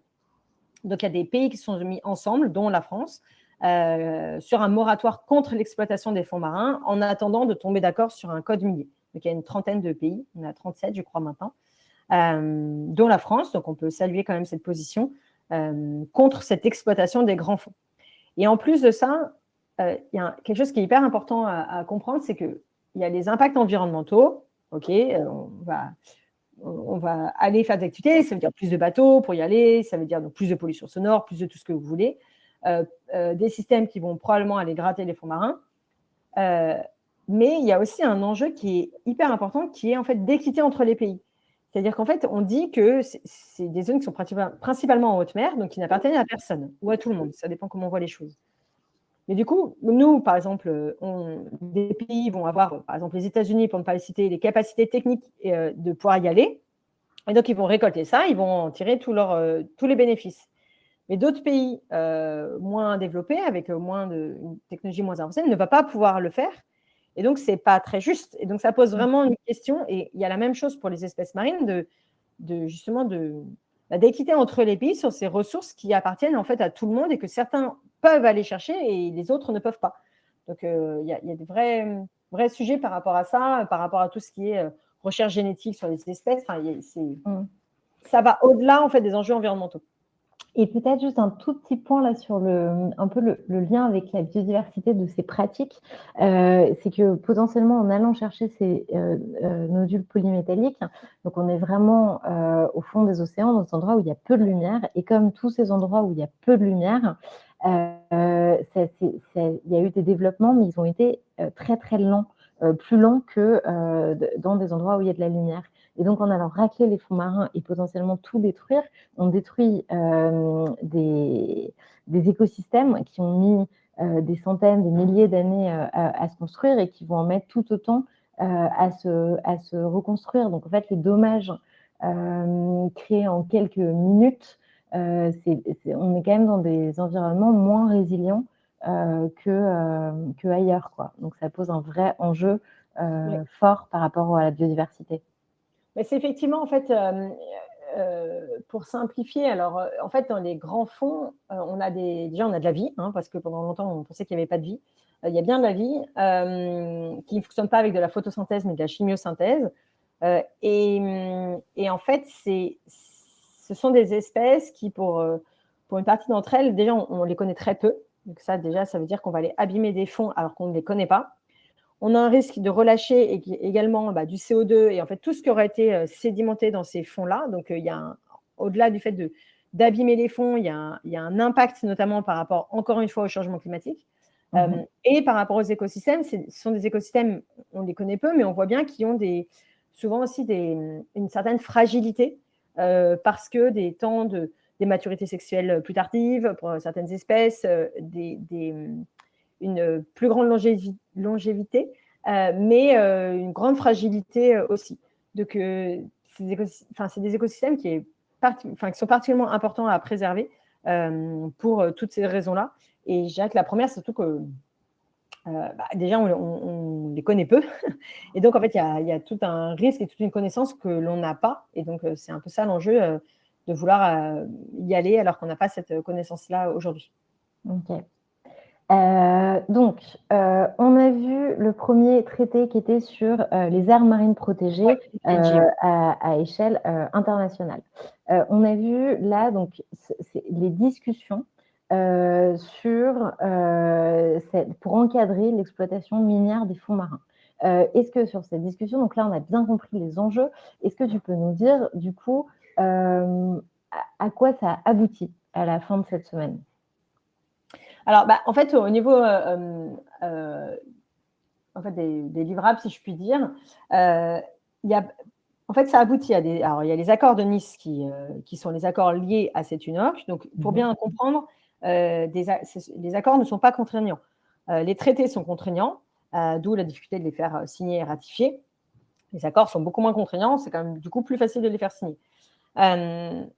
Donc, il y a des pays qui sont mis ensemble, dont la France, sur un moratoire contre l'exploitation des fonds marins en attendant de tomber d'accord sur un code minier. Donc, il y a une trentaine de pays, on a 37, je crois, maintenant, dont la France. Donc, on peut saluer quand même cette position contre cette exploitation des grands fonds. Et en plus de ça, il y a quelque chose qui est hyper important à comprendre, c'est qu'il y a les impacts environnementaux. OK, on va aller faire des activités, ça veut dire plus de bateaux pour y aller, ça veut dire donc plus de pollution sonore, plus de tout ce que vous voulez, des systèmes qui vont probablement aller gratter les fonds marins. Mais il y a aussi un enjeu qui est hyper important, qui est en fait d'équité entre les pays. C'est-à-dire qu'en fait, on dit que c'est des zones qui sont principalement en haute mer, donc qui n'appartiennent à personne ou à tout le monde. Ça dépend comment on voit les choses. Mais du coup, nous, par exemple, des pays vont avoir, par exemple les États-Unis, pour ne pas les citer, les capacités techniques de pouvoir y aller. Et donc, ils vont récolter ça, ils vont en tirer tous les bénéfices. Mais d'autres pays moins développés, avec une technologie moins avancée, ne vont pas pouvoir le faire. Et donc, ce n'est pas très juste. Et donc, ça pose vraiment une question. Et il y a la même chose pour les espèces marines, d'équité entre les pays sur ces ressources qui appartiennent en fait à tout le monde et que certains peuvent aller chercher et les autres ne peuvent pas. Donc, il y a des vrais sujets par rapport à ça, par rapport à tout ce qui est recherche génétique sur les espèces. Enfin, ça va au-delà en fait des enjeux environnementaux. Et peut-être juste un tout petit point là sur un peu le lien avec la biodiversité de ces pratiques, c'est que potentiellement en allant chercher ces nodules polymétalliques, donc on est vraiment au fond des océans, dans des endroits où il y a peu de lumière, et comme tous ces endroits où il y a peu de lumière, il y a eu des développements, mais ils ont été très très lents, plus lents que dans des endroits où il y a de la lumière. Et donc, en allant racler les fonds marins et potentiellement tout détruire, on détruit des écosystèmes qui ont mis des centaines, des milliers d'années à se construire et qui vont en mettre tout autant à se reconstruire. Donc, en fait, les dommages créés en quelques minutes, on est quand même dans des environnements moins résilients que ailleurs, quoi. Donc, ça pose un vrai enjeu fort par rapport à la biodiversité. Mais c'est effectivement, en fait, pour simplifier, alors, en fait, dans les grands fonds, on a de la vie, parce que pendant longtemps, on pensait qu'il n'y avait pas de vie. Il y a bien de la vie qui ne fonctionne pas avec de la photosynthèse, mais de la chimiosynthèse. Et en fait, ce sont des espèces qui, pour une partie d'entre elles, déjà, on les connaît très peu. Donc ça, déjà, ça veut dire qu'on va aller abîmer des fonds alors qu'on ne les connaît pas. On a un risque de relâcher également du CO2 et en fait tout ce qui aurait été sédimenté dans ces fonds-là. Donc, au-delà du fait d'abîmer les fonds, il y a un impact notamment par rapport, encore une fois, au changement climatique. Et par rapport aux écosystèmes, ce sont des écosystèmes, on les connaît peu, mais on voit bien qu'ils ont souvent aussi une certaine fragilité parce que des temps des maturités sexuelles plus tardives pour certaines espèces, une plus grande longévité, mais une grande fragilité aussi. Donc, c'est des écosystèmes qui sont particulièrement importants à préserver pour toutes ces raisons-là. Et je dirais que la première, c'est surtout que déjà, on les connaît peu. Et donc, en fait, il y a tout un risque et toute une connaissance que l'on n'a pas. Et donc, c'est un peu ça l'enjeu de vouloir y aller alors qu'on n'a pas cette connaissance-là aujourd'hui. Ok. Donc, on a vu le premier traité qui était sur les aires marines protégées à échelle internationale. On a vu là donc les discussions pour encadrer l'exploitation minière des fonds marins. Est-ce que sur cette discussion, donc là on a bien compris les enjeux, est-ce que tu peux nous dire du coup à quoi ça aboutit à la fin de cette semaine? Alors, en fait, au niveau des livrables, si je puis dire, en fait, ça aboutit alors, il y a les accords de Nice qui sont les accords liés à cette UNOC. Donc, pour bien comprendre, les accords ne sont pas contraignants. Les traités sont contraignants, d'où la difficulté de les faire signer et ratifier. Les accords sont beaucoup moins contraignants, c'est quand même du coup plus facile de les faire signer.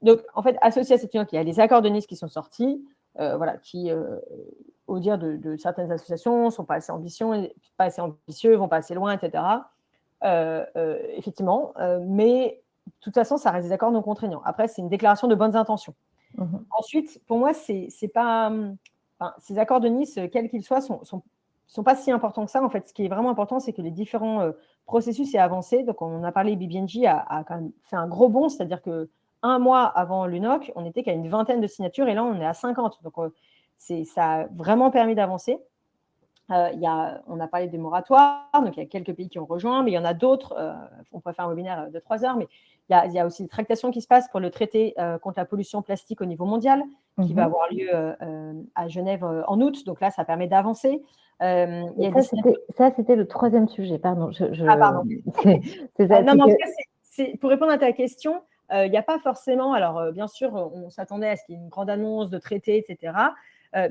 Donc, en fait, associé à cette UNOC, il y a les accords de Nice qui sont sortis, qui, au dire de certaines associations, ne sont pas assez ambitieux, vont pas assez loin, etc. Effectivement, mais de toute façon, ça reste des accords non contraignants. Après, c'est une déclaration de bonnes intentions. Ensuite, pour moi, c'est pas, ces accords de Nice, quels qu'ils soient, sont pas si importants que ça. En fait, ce qui est vraiment important, c'est que les différents processus aient avancé. Donc, on en a parlé, BBNJ a quand même fait un gros bond, c'est-à-dire qu'un mois avant l'UNOC, on n'était qu'à une vingtaine de signatures et là, on est à 50. Donc, ça a vraiment permis d'avancer. On a parlé des moratoires, donc il y a quelques pays qui ont rejoint, mais il y en a d'autres. On pourrait faire un webinaire de 3 heures, mais il y a aussi des tractations qui se passent pour le traité contre la pollution plastique au niveau mondial, qui va avoir lieu à Genève en août. Donc là, ça permet d'avancer. Ça, c'était le troisième sujet, pardon. Pardon. Non, mais en tout cas, pour répondre à ta question, il n'y a pas forcément… Alors, bien sûr, on s'attendait à ce qu'il y ait une grande annonce de traité, etc.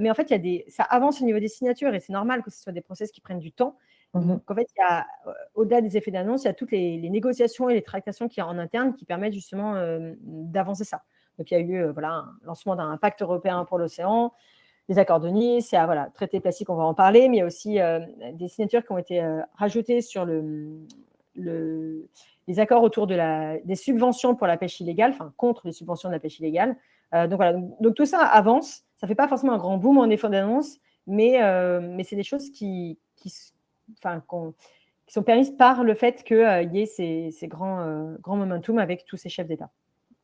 Mais en fait, ça avance au niveau des signatures et c'est normal que ce soit des process qui prennent du temps. Donc, en fait, au-delà des effets d'annonce, il y a toutes les négociations et les tractations qu'il y a en interne qui permettent justement d'avancer ça. Donc, il y a eu un lancement d'un pacte européen pour l'océan, des accords de Nice, traité plastique, on va en parler, mais il y a aussi des signatures qui ont été rajoutées sur les accords autour des subventions pour la pêche illégale, contre les subventions de la pêche illégale. Donc tout ça avance. Ça ne fait pas forcément un grand boom en effet d'annonce, mais c'est des choses qui sont permises par le fait qu'il y ait ces grands momentum avec tous ces chefs d'État.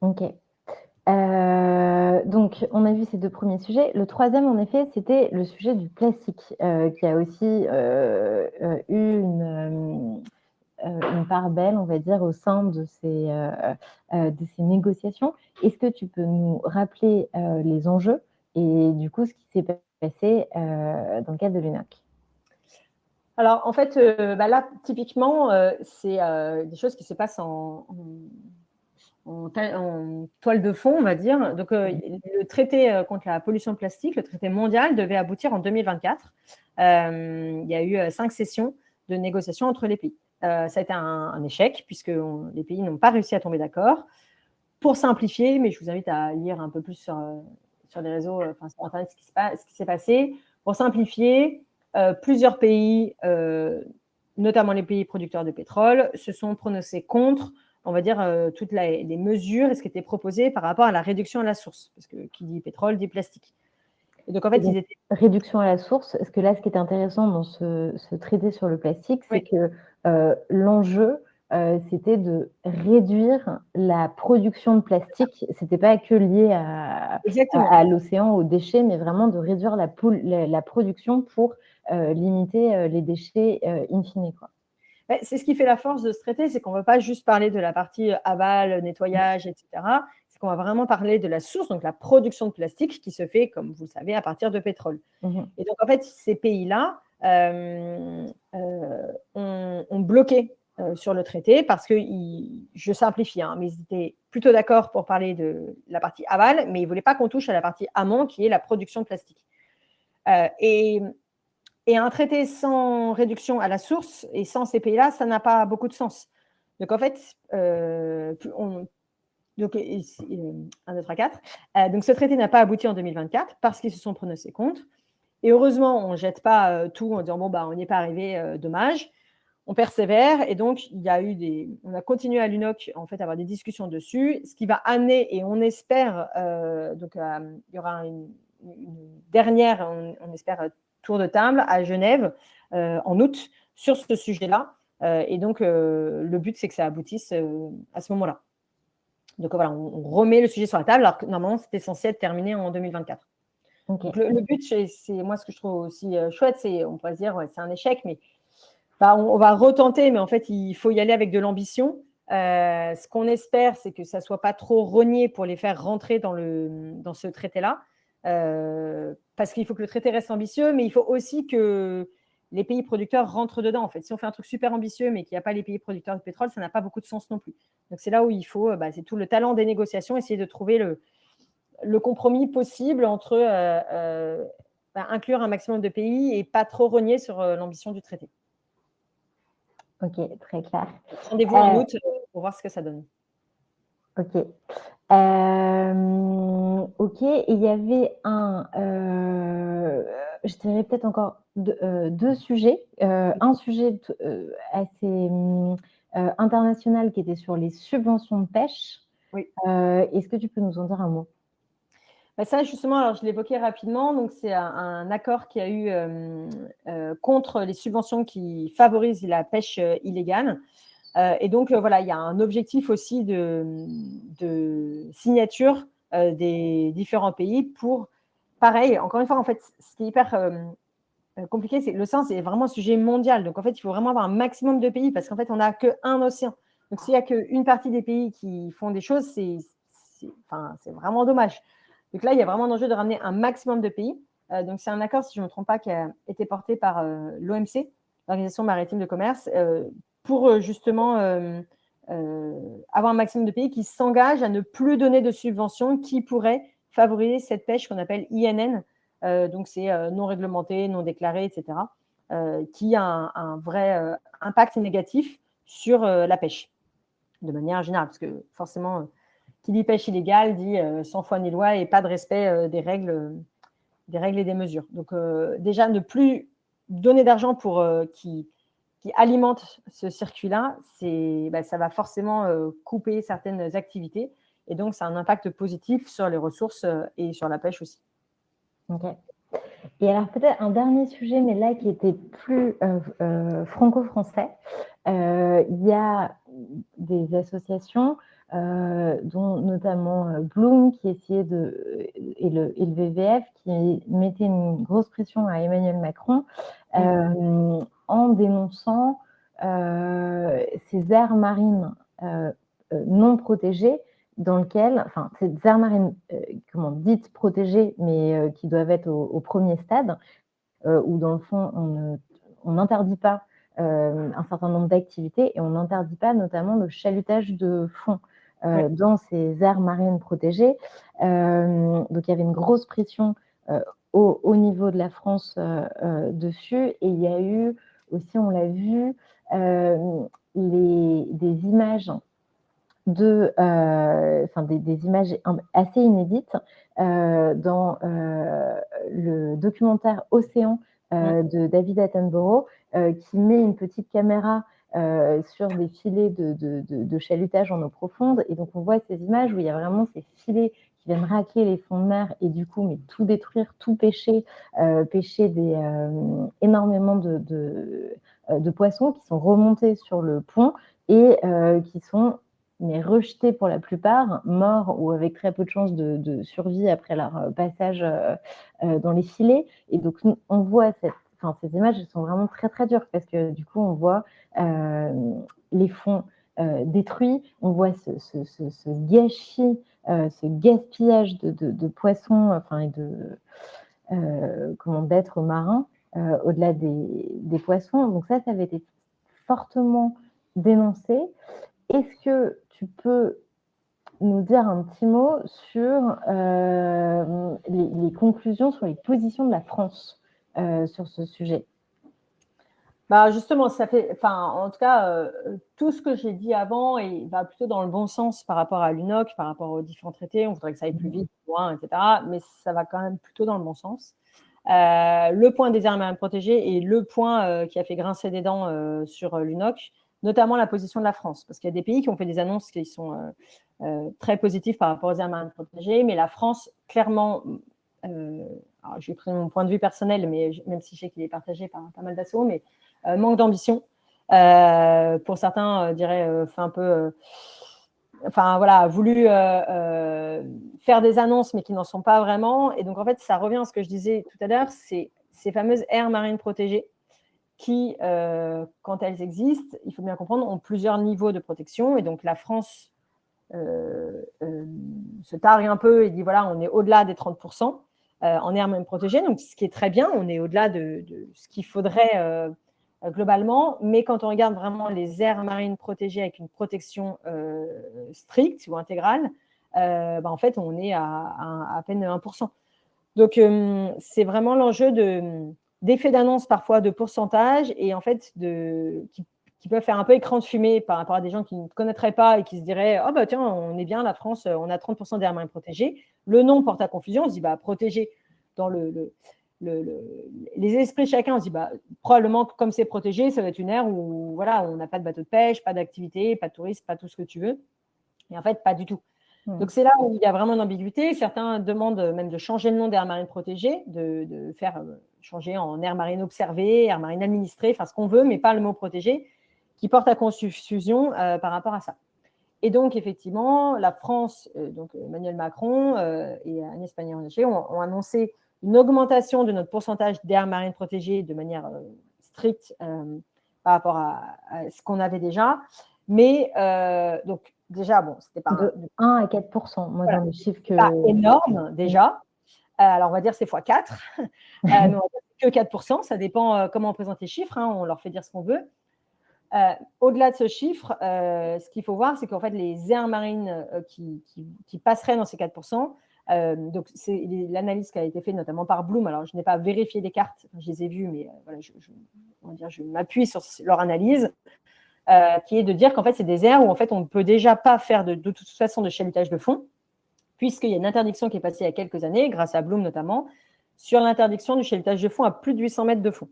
Ok. Donc, on a vu ces deux premiers sujets. Le troisième, en effet, c'était le sujet du plastique, qui a aussi eu une part belle, on va dire, au sein de ces négociations. Est-ce que tu peux nous rappeler les enjeux et du coup ce qui s'est passé dans le cadre de l'UNOC? Alors, en fait, là, typiquement, c'est des choses qui se passent en toile de fond, on va dire. Donc, le traité contre la pollution plastique, le traité mondial, devait aboutir en 2024. Il y a eu 5 sessions de négociations entre les pays. Ça a été un échec, puisque les pays n'ont pas réussi à tomber d'accord. Pour simplifier, mais je vous invite à lire un peu plus sur les réseaux, sur Internet, ce qui s'est passé. Pour simplifier, plusieurs pays, notamment les pays producteurs de pétrole, se sont prononcés contre, on va dire, toutes les mesures et ce qui était proposé par rapport à la réduction à la source, parce que qui dit pétrole dit plastique. Et donc, en fait, ils étaient… Réduction à la source, parce que là, ce qui est intéressant dans ce traité sur le plastique, c'est que l'enjeu, c'était de réduire la production de plastique. C'était pas que lié à l'océan, aux déchets, mais vraiment de réduire la production pour limiter les déchets in fine, quoi. C'est ce qui fait la force de ce traité, c'est qu'on ne veut pas juste parler de la partie aval, nettoyage, etc. C'est qu'on va vraiment parler de la source, donc la production de plastique qui se fait, comme vous le savez, à partir de pétrole. Et donc, en fait, ces pays-là ont bloqué sur le traité parce que, je simplifie, hein, mais ils étaient plutôt d'accord pour parler de la partie aval, mais ils ne voulaient pas qu'on touche à la partie amont qui est la production de plastique. Et un traité sans réduction à la source et sans ces pays-là, ça n'a pas beaucoup de sens. Donc, en fait, 1, 2, 3, 4. Donc, ce traité n'a pas abouti en 2024 parce qu'ils se sont prononcés contre. Et heureusement, on ne jette pas tout en disant, bon, bah, on n'y est pas arrivé, dommage. On persévère et donc, on a continué à l'UNOC en fait, à avoir des discussions dessus, ce qui va amener, et on espère, il y aura une dernière, on espère, tour de table à Genève en août sur ce sujet-là. Et donc, le but, c'est que ça aboutisse à ce moment-là. Donc, voilà, on remet le sujet sur la table, alors que normalement, c'était censé être terminé en 2024. Okay. Donc, le but, c'est moi, ce que je trouve aussi chouette, c'est, on pourrait se dire, ouais, c'est un échec, mais on va retenter, mais en fait, il faut y aller avec de l'ambition. Ce qu'on espère, c'est que ça ne soit pas trop rogné pour les faire rentrer dans ce traité-là. Parce qu'il faut que le traité reste ambitieux, mais il faut aussi que les pays producteurs rentrent dedans. En fait, si on fait un truc super ambitieux, mais qu'il n'y a pas les pays producteurs de pétrole, ça n'a pas beaucoup de sens non plus. Donc, c'est là où il faut, c'est tout le talent des négociations, essayer de trouver le compromis possible entre inclure un maximum de pays et pas trop rogner sur l'ambition du traité. Ok, très clair. Rendez-vous en août pour voir ce que ça donne. Ok. Ok, il y avait je dirais peut-être encore deux sujets. Un sujet assez international qui était sur les subventions de pêche. Oui. Est-ce que tu peux nous en dire un mot ? Ça, justement, alors je l'évoquais rapidement, donc c'est un accord qui a eu contre les subventions qui favorisent la pêche illégale. Et donc, voilà, il y a un objectif aussi de signature des différents pays pour, pareil, encore une fois, en fait, ce qui est hyper compliqué, c'est que l'océan, c'est vraiment un sujet mondial. Donc, en fait, il faut vraiment avoir un maximum de pays parce qu'en fait, on n'a qu'un océan. Donc, s'il n'y a qu'une partie des pays qui font des choses, c'est vraiment dommage. Donc là, il y a vraiment un enjeu de ramener un maximum de pays. Donc, c'est un accord, si je ne me trompe pas, qui a été porté par l'OMC, l'Organisation maritime de commerce, pour justement avoir un maximum de pays qui s'engagent à ne plus donner de subventions qui pourraient favoriser cette pêche qu'on appelle INN. Donc, c'est non réglementé, non déclaré, etc., qui a un vrai impact négatif sur la pêche, de manière générale, parce que forcément, qui dit pêche illégale dit sans foi ni loi et pas de respect des règles et des mesures. Donc, déjà, ne plus donner d'argent pour qui alimente ce circuit-là, ça va forcément couper certaines activités. Et donc, ça a un impact positif sur les ressources et sur la pêche aussi. Ok. Et alors, peut-être un dernier sujet, mais là, qui était plus franco-français. Il y a des associations, dont notamment Bloom, qui essayait et le VVF, qui mettait une grosse pression à Emmanuel Macron en dénonçant ces aires marines non protégées, dans lequel, enfin, ces aires marines dites protégées, mais qui doivent être au premier stade, où dans le fond, on n'interdit pas un certain nombre d'activités et on n'interdit pas notamment le chalutage de fond dans ces aires marines protégées. Donc, il y avait une grosse pression au niveau de la France dessus, et il y a eu aussi, on l'a vu, des images des images assez inédites dans le documentaire Océan de David Attenborough, qui met une petite caméra sur des filets de chalutage en eau profonde, et donc on voit ces images où il y a vraiment ces filets qui viennent racler les fonds de mer et du coup tout détruire, tout pêcher énormément de poissons qui sont remontés sur le pont, et qui sont rejetés pour la plupart, morts ou avec très peu de chances de survie après leur passage dans les filets. Et donc, on voit ces images, elles sont vraiment très, très dures parce que du coup, on voit les fonds détruits, on voit ce gâchis, ce gaspillage de poissons, et d'êtres marins au-delà des poissons. Donc ça avait été fortement dénoncé. Est-ce que tu peux nous dire un petit mot sur les conclusions, sur les positions de la France sur ce sujet? Justement, en tout cas, tout ce que j'ai dit avant va plutôt dans le bon sens par rapport à l'UNOC, par rapport aux différents traités. On voudrait que ça aille plus vite, plus loin, etc. Mais ça va quand même plutôt dans le bon sens. Le point des aires marines protégées est le point qui a fait grincer des dents sur l'UNOC, notamment la position de la France, parce qu'il y a des pays qui ont fait des annonces qui sont très positives par rapport aux aires marines protégées, mais la France, clairement, alors j'ai pris mon point de vue personnel, mais même si je sais qu'il est partagé par pas mal d'assauts, mais manque d'ambition. Pour certains, diraient, a voulu faire des annonces, mais qui n'en sont pas vraiment. Et donc, en fait, ça revient à ce que je disais tout à l'heure, c'est ces fameuses aires marines protégées qui, quand elles existent, il faut bien comprendre, ont plusieurs niveaux de protection. Et donc, la France se targue un peu et dit, voilà, on est au-delà des 30% en aires marines protégées. Donc, ce qui est très bien, on est au-delà de ce qu'il faudrait globalement, mais quand on regarde vraiment les aires marines protégées avec une protection stricte ou intégrale, en fait, on est à peine 1%. Donc, c'est vraiment l'enjeu d'effets d'annonce parfois de pourcentage et en fait qui peuvent faire un peu écran de fumée par rapport à des gens qui ne connaîtraient pas et qui se diraient « Oh, tiens, on est bien, la France, on a 30% d'aires marines protégées ». Le nom porte à confusion, on se dit « protégé » dans les esprits de chacun, on se dit probablement comme c'est protégé, ça va être une aire où on n'a pas de bateau de pêche, pas d'activité, pas de tourisme, pas tout ce que tu veux. Et en fait, pas du tout. Donc, c'est là où il y a vraiment une ambiguïté. Certains demandent même de changer le nom d'aire marine protégée, de faire changer en aire marine observée, aire marine administrée, enfin ce qu'on veut, mais pas le mot protégé, qui porte à confusion par rapport à ça. Et donc, effectivement, la France, donc Emmanuel Macron et Agnès Pannier-Runacher ont annoncé une augmentation de notre pourcentage d'aires marines protégées de manière stricte par rapport à ce qu'on avait déjà. Mais donc, déjà, c'était pas... De 1 à 4%, moi, dans le chiffre que... Pas énorme, déjà. Alors, on va dire c'est x4. Mais on va dire que 4%. Ça dépend comment on présente les chiffres. On leur fait dire ce qu'on veut. Au-delà de ce chiffre, ce qu'il faut voir, c'est qu'en fait, les aires marines qui passeraient dans ces 4%, donc c'est l'analyse qui a été faite notamment par Bloom. Alors, je n'ai pas vérifié les cartes, je les ai vues, mais voilà, je m'appuie sur leur analyse, qui est de dire qu'en fait, c'est des aires où en fait, on ne peut déjà pas faire de toute façon de chalutage de fond, puisqu'il y a une interdiction qui est passée il y a quelques années, grâce à Bloom notamment, sur l'interdiction du chalutage de fond à plus de 800 mètres de fond.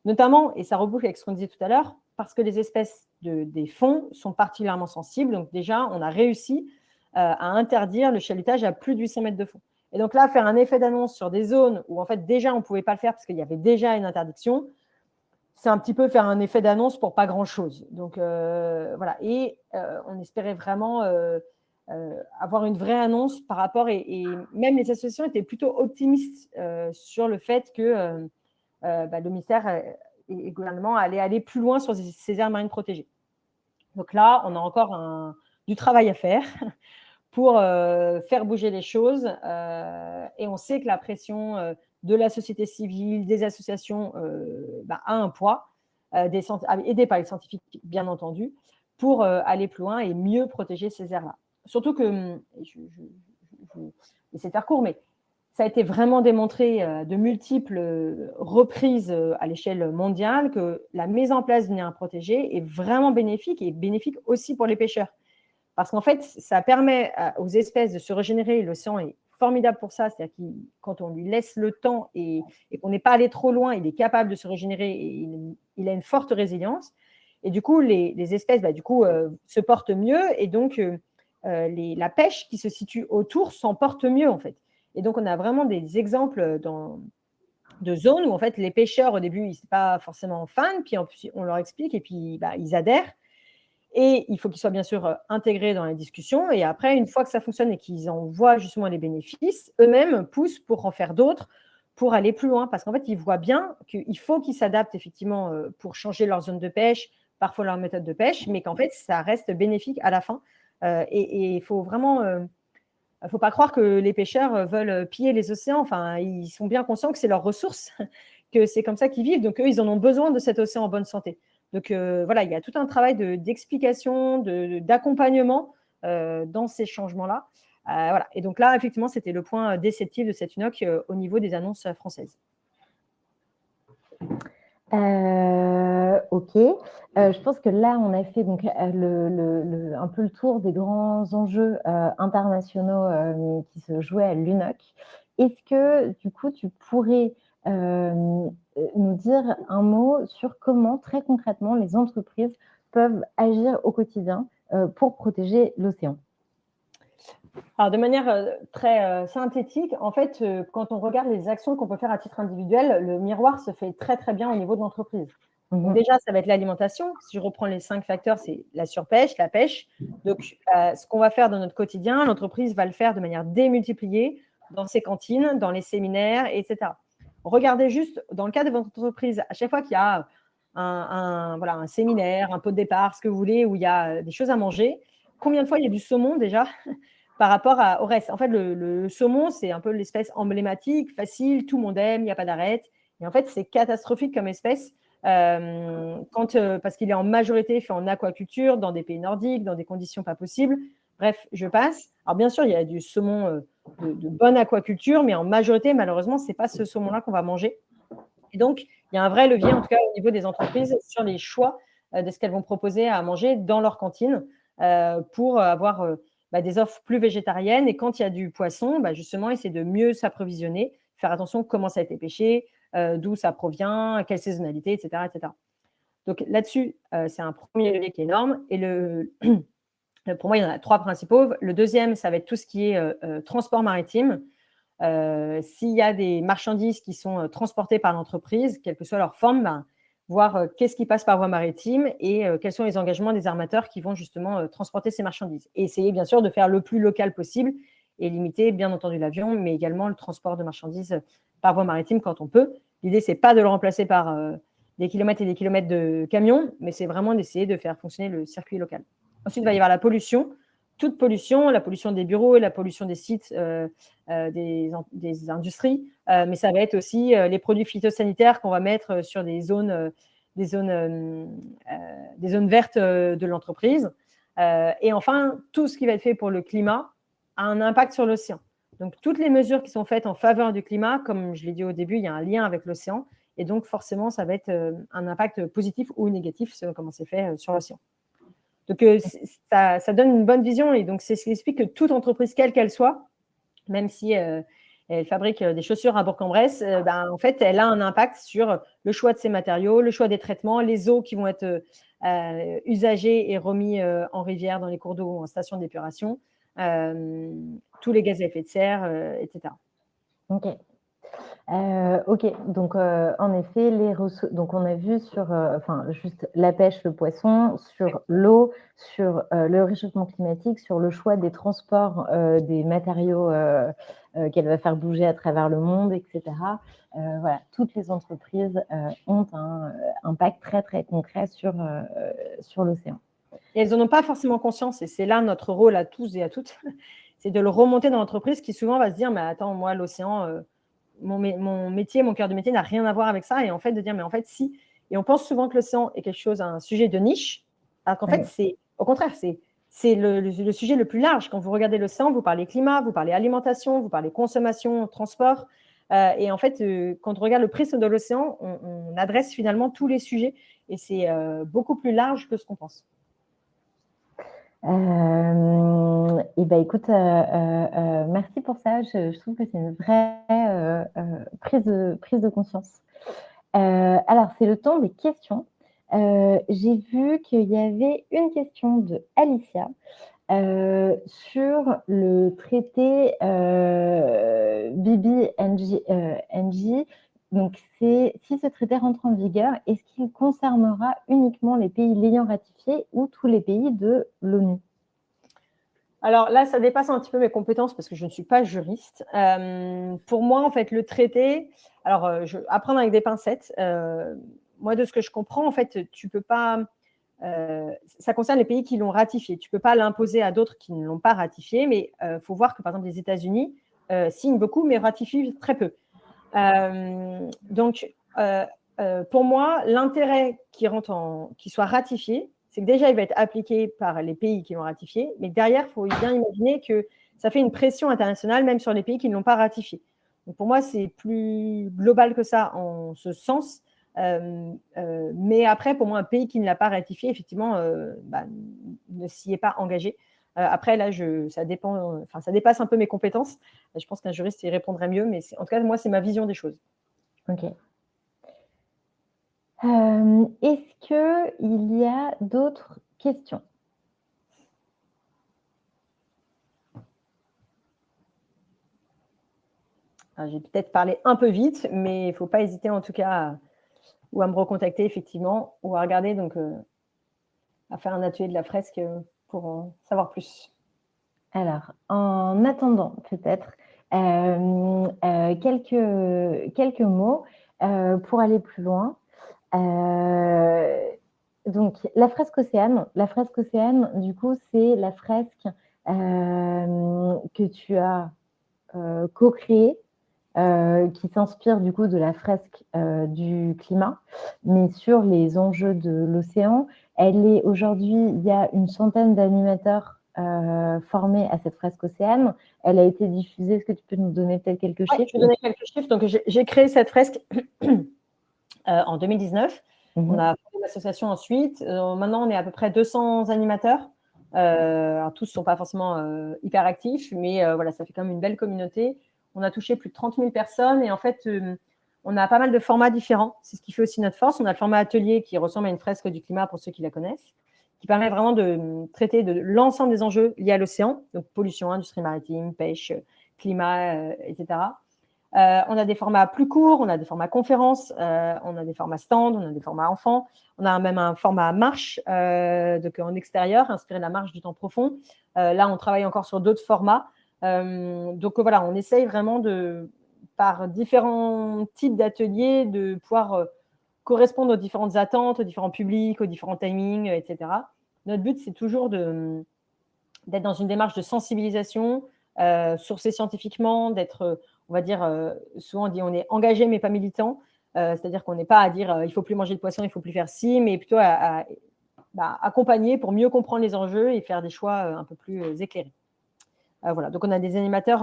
Notamment, et ça reboucle avec ce qu'on disait tout à l'heure, parce que les espèces des fonds sont particulièrement sensibles. Donc déjà, on a réussi à interdire le chalutage à plus de 800 mètres de fond. Et donc là, faire un effet d'annonce sur des zones où en fait déjà on ne pouvait pas le faire parce qu'il y avait déjà une interdiction, c'est un petit peu faire un effet d'annonce pour pas grand-chose. Donc voilà. Et on espérait vraiment avoir une vraie annonce par rapport, et même les associations étaient plutôt optimistes sur le fait que le ministère et le gouvernement allaient aller plus loin sur ces aires marines protégées. Donc là, on a encore du travail à faire pour faire bouger les choses. Et on sait que la pression de la société civile, des associations, a un poids, aidé par les scientifiques, bien entendu, pour aller plus loin et mieux protéger ces aires-là. Surtout que, je vais essayer de faire court, mais ça a été vraiment démontré de multiples reprises à l'échelle mondiale que la mise en place d'une aire protégée est vraiment bénéfique, et bénéfique aussi pour les pêcheurs. Parce qu'en fait, ça permet aux espèces de se régénérer. L'océan est formidable pour ça. C'est-à-dire que quand on lui laisse le temps et qu'on n'est pas allé trop loin, il est capable de se régénérer et il a une forte résilience. Et du coup, les espèces se portent mieux, et donc la pêche qui se situe autour s'en porte mieux, en fait. Et donc, on a vraiment des exemples de zones où, en fait, les pêcheurs, au début, ils ne sont pas forcément fans, puis on leur explique, et puis ils adhèrent. Et il faut qu'ils soient bien sûr intégrés dans les discussions. Et après, une fois que ça fonctionne et qu'ils en voient justement les bénéfices, eux-mêmes poussent pour en faire d'autres, pour aller plus loin. Parce qu'en fait, ils voient bien qu'il faut qu'ils s'adaptent effectivement pour changer leur zone de pêche, parfois leur méthode de pêche, mais qu'en fait, ça reste bénéfique à la fin. Et il faut vraiment... Il ne faut pas croire que les pêcheurs veulent piller les océans. Enfin, ils sont bien conscients que c'est leur ressource, que c'est comme ça qu'ils vivent. Donc, eux, ils en ont besoin de cet océan en bonne santé. Donc, voilà, il y a tout un travail d'explication, d'accompagnement dans ces changements-là. Voilà. Et donc là, effectivement, c'était le point déceptif de cette UNOC au niveau des annonces françaises. Ok. Je pense que là, on a fait donc, un peu le tour des grands enjeux internationaux qui se jouaient à l'UNOC. Est-ce que, du coup, tu pourrais nous dire un mot sur comment, très concrètement, les entreprises peuvent agir au quotidien pour protéger l'océan? Alors, de manière très synthétique, en fait, quand on regarde les actions qu'on peut faire à titre individuel, le miroir se fait très, très bien au niveau de l'entreprise. Donc déjà, ça va être l'alimentation. Si je reprends les 5 facteurs, c'est la surpêche, la pêche. Donc, ce qu'on va faire dans notre quotidien, l'entreprise va le faire de manière démultipliée dans ses cantines, dans les séminaires, etc. Regardez juste, dans le cas de votre entreprise, à chaque fois qu'il y a voilà, un séminaire, un pot de départ, ce que vous voulez, où il y a des choses à manger, combien de fois il y a du saumon déjà par rapport au reste? En fait, le saumon, c'est un peu l'espèce emblématique, facile, tout le monde aime, il n'y a pas d'arrêt. Et en fait, c'est catastrophique comme espèce parce qu'il est en majorité fait en aquaculture, dans des pays nordiques, dans des conditions pas possibles. Bref, je passe. Alors, bien sûr, il y a du saumon de bonne aquaculture, mais en majorité, malheureusement, ce n'est pas ce saumon-là qu'on va manger. Et donc, il y a un vrai levier, en tout cas, au niveau des entreprises, sur les choix de ce qu'elles vont proposer à manger dans leur cantine pour avoir des offres plus végétariennes. Et quand il y a du poisson, justement, essayer de mieux s'approvisionner, faire attention à comment ça a été pêché, d'où ça provient, quelle saisonnalité, etc. etc. Donc là-dessus, c'est un premier levier qui est énorme. Et pour moi, il y en a 3 principaux. Le deuxième, ça va être tout ce qui est transport maritime. S'il y a des marchandises qui sont transportées par l'entreprise, quelle que soit leur forme, voir qu'est-ce qui passe par voie maritime et quels sont les engagements des armateurs qui vont justement transporter ces marchandises. Et essayer bien sûr de faire le plus local possible et limiter bien entendu l'avion, mais également le transport de marchandises par voie maritime quand on peut. L'idée, ce n'est pas de le remplacer par des kilomètres et des kilomètres de camions, mais c'est vraiment d'essayer de faire fonctionner le circuit local. Ensuite, il va y avoir la pollution. Toute pollution, la pollution des bureaux et la pollution des sites des industries, mais ça va être aussi les produits phytosanitaires qu'on va mettre sur des zones vertes de l'entreprise. Et enfin, tout ce qui va être fait pour le climat a un impact sur l'océan. Donc, toutes les mesures qui sont faites en faveur du climat, comme je l'ai dit au début, il y a un lien avec l'océan. Et donc, forcément, ça va être un impact positif ou négatif selon comment c'est fait sur l'océan. Donc, ça donne une bonne vision. Et donc, c'est ce qui explique que toute entreprise, quelle qu'elle soit, même si elle fabrique des chaussures à Bourg-en-Bresse, en fait, elle a un impact sur le choix de ses matériaux, le choix des traitements, les eaux qui vont être usagées et remis en rivière, dans les cours d'eau ou en station d'épuration, tous les gaz à effet de serre, etc. Ok. Ok, donc en effet, donc on a vu sur juste la pêche, le poisson, sur l'eau, sur le réchauffement climatique, sur le choix des transports des matériaux qu'elle va faire bouger à travers le monde, etc. Voilà, toutes les entreprises ont un impact très très concret sur l'océan. Et elles n'en ont pas forcément conscience, et c'est là notre rôle à tous et à toutes, c'est de le remonter dans l'entreprise qui souvent va se dire, mais attends, moi l'océan, mon métier, mon cœur de métier n'a rien à voir avec ça, et en fait de dire, mais en fait si. Et on pense souvent que l'océan est quelque chose, un sujet de niche, alors qu'en fait c'est au contraire, c'est le sujet le plus large. Quand vous regardez l'océan, vous parlez climat, vous parlez alimentation, vous parlez consommation, transport, et en fait quand on regarde le prisme de l'océan, on adresse finalement tous les sujets, et c'est beaucoup plus large que ce qu'on pense. Et ben écoute, merci pour ça. Je trouve que c'est une vraie prise de conscience. Alors, c'est le temps des questions. J'ai vu qu'il y avait une question de Alicia sur le traité BBNJ. donc, si ce traité rentre en vigueur, est-ce qu'il concernera uniquement les pays l'ayant ratifié ou tous les pays de l'ONU? Alors là, ça dépasse un petit peu mes compétences parce que je ne suis pas juriste. Pour moi, en fait, le traité, alors apprendre avec des pincettes. Moi, de ce que je comprends, en fait, tu peux pas. Ça concerne les pays qui l'ont ratifié. Tu ne peux pas l'imposer à d'autres qui ne l'ont pas ratifié, mais il faut voir que, par exemple, les États-Unis signent beaucoup, mais ratifient très peu. Donc, pour moi, l'intérêt qu'il soit ratifié, c'est que déjà, il va être appliqué par les pays qui l'ont ratifié, mais derrière, il faut bien imaginer que ça fait une pression internationale, même sur les pays qui ne l'ont pas ratifié. Donc, pour moi, c'est plus global que ça en ce sens. Mais après, pour moi, un pays qui ne l'a pas ratifié, effectivement, ne s'y est pas engagé. Après, là, ça dépasse un peu mes compétences. Je pense qu'un juriste y répondrait mieux, mais en tout cas, moi, c'est ma vision des choses. Ok. Est-ce qu'il y a d'autres questions? J'ai peut-être parlé un peu vite, mais il ne faut pas hésiter en tout cas à me recontacter effectivement ou à regarder, donc à faire un atelier de la fresque pour en savoir plus. Alors, en attendant, peut-être, quelques mots pour aller plus loin. Donc, la fresque Océane, du coup, c'est la fresque que tu as co-créée, qui s'inspire du coup de la fresque du climat, mais sur les enjeux de l'océan. Aujourd'hui, il y a une centaine d'animateurs formés à cette fresque Océane. Elle a été diffusée. Est-ce que tu peux nous donner peut-être quelques chiffres? Je vais donner quelques chiffres. Donc, j'ai créé cette fresque en 2019. On a fondé l'association ensuite. Maintenant, on est à peu près 200 animateurs. Alors, tous ne sont pas forcément hyper actifs, mais voilà, ça fait quand même une belle communauté. On a touché plus de 30 000 personnes et en fait, on a pas mal de formats différents. C'est ce qui fait aussi notre force. On a le format atelier qui ressemble à une fresque du climat pour ceux qui la connaissent, qui permet vraiment de traiter de l'ensemble des enjeux liés à l'océan, donc pollution, industrie maritime, pêche, climat, etc. On a des formats plus courts, on a des formats conférences, on a des formats stand, on a des formats enfants, on a même un format marche, donc en extérieur, inspiré de la marche du temps profond. Là, on travaille encore sur d'autres formats. Donc voilà, on essaye vraiment par différents types d'ateliers de pouvoir correspondre aux différentes attentes, aux différents publics, aux différents timings, etc. Notre but, c'est toujours d'être dans une démarche de sensibilisation, sourcée scientifiquement, d'être, on va dire, souvent on dit on est engagé mais pas militant, c'est-à-dire qu'on n'est pas à dire il ne faut plus manger de poisson, il ne faut plus faire ci, mais plutôt à accompagner pour mieux comprendre les enjeux et faire des choix un peu plus éclairés. Voilà, donc on a des animateurs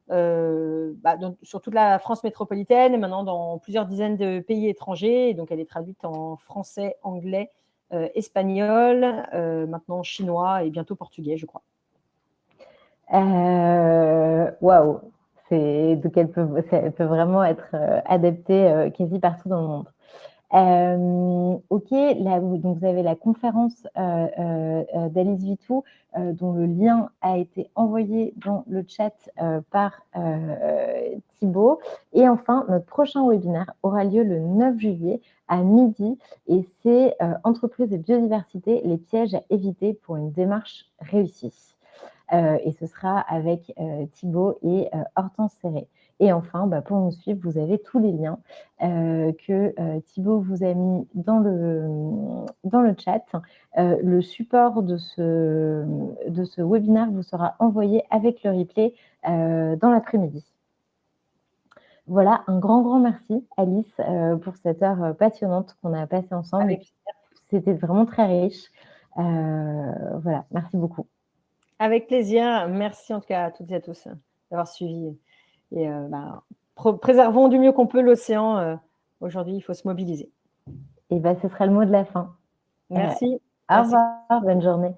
sur toute la France métropolitaine et maintenant dans plusieurs dizaines de pays étrangers. Et donc elle est traduite en français, anglais, espagnol, maintenant chinois et bientôt portugais, je crois. Waouh! Donc elle peut vraiment être adaptée quasi partout dans le monde. Ok, là, donc vous avez la conférence d'Alice Vitou, dont le lien a été envoyé dans le chat par Thibaut. Et enfin, notre prochain webinaire aura lieu le 9 juillet à midi et c'est Entreprises et biodiversité, les pièges à éviter pour une démarche réussie. Et ce sera avec Thibaut et Hortense Serré. Et enfin, pour nous suivre, vous avez tous les liens que Thibaut vous a mis dans le chat. Le support de ce webinaire vous sera envoyé avec le replay dans l'après-midi. Voilà, un grand merci, Alice, pour cette heure passionnante qu'on a passée ensemble. C'était vraiment très riche. Voilà, merci beaucoup. Avec plaisir. Merci en tout cas à toutes et à tous d'avoir suivi. Et préservons du mieux qu'on peut l'océan. Aujourd'hui, il faut se mobiliser. Et ce sera le mot de la fin. Merci. Au revoir, bonne journée.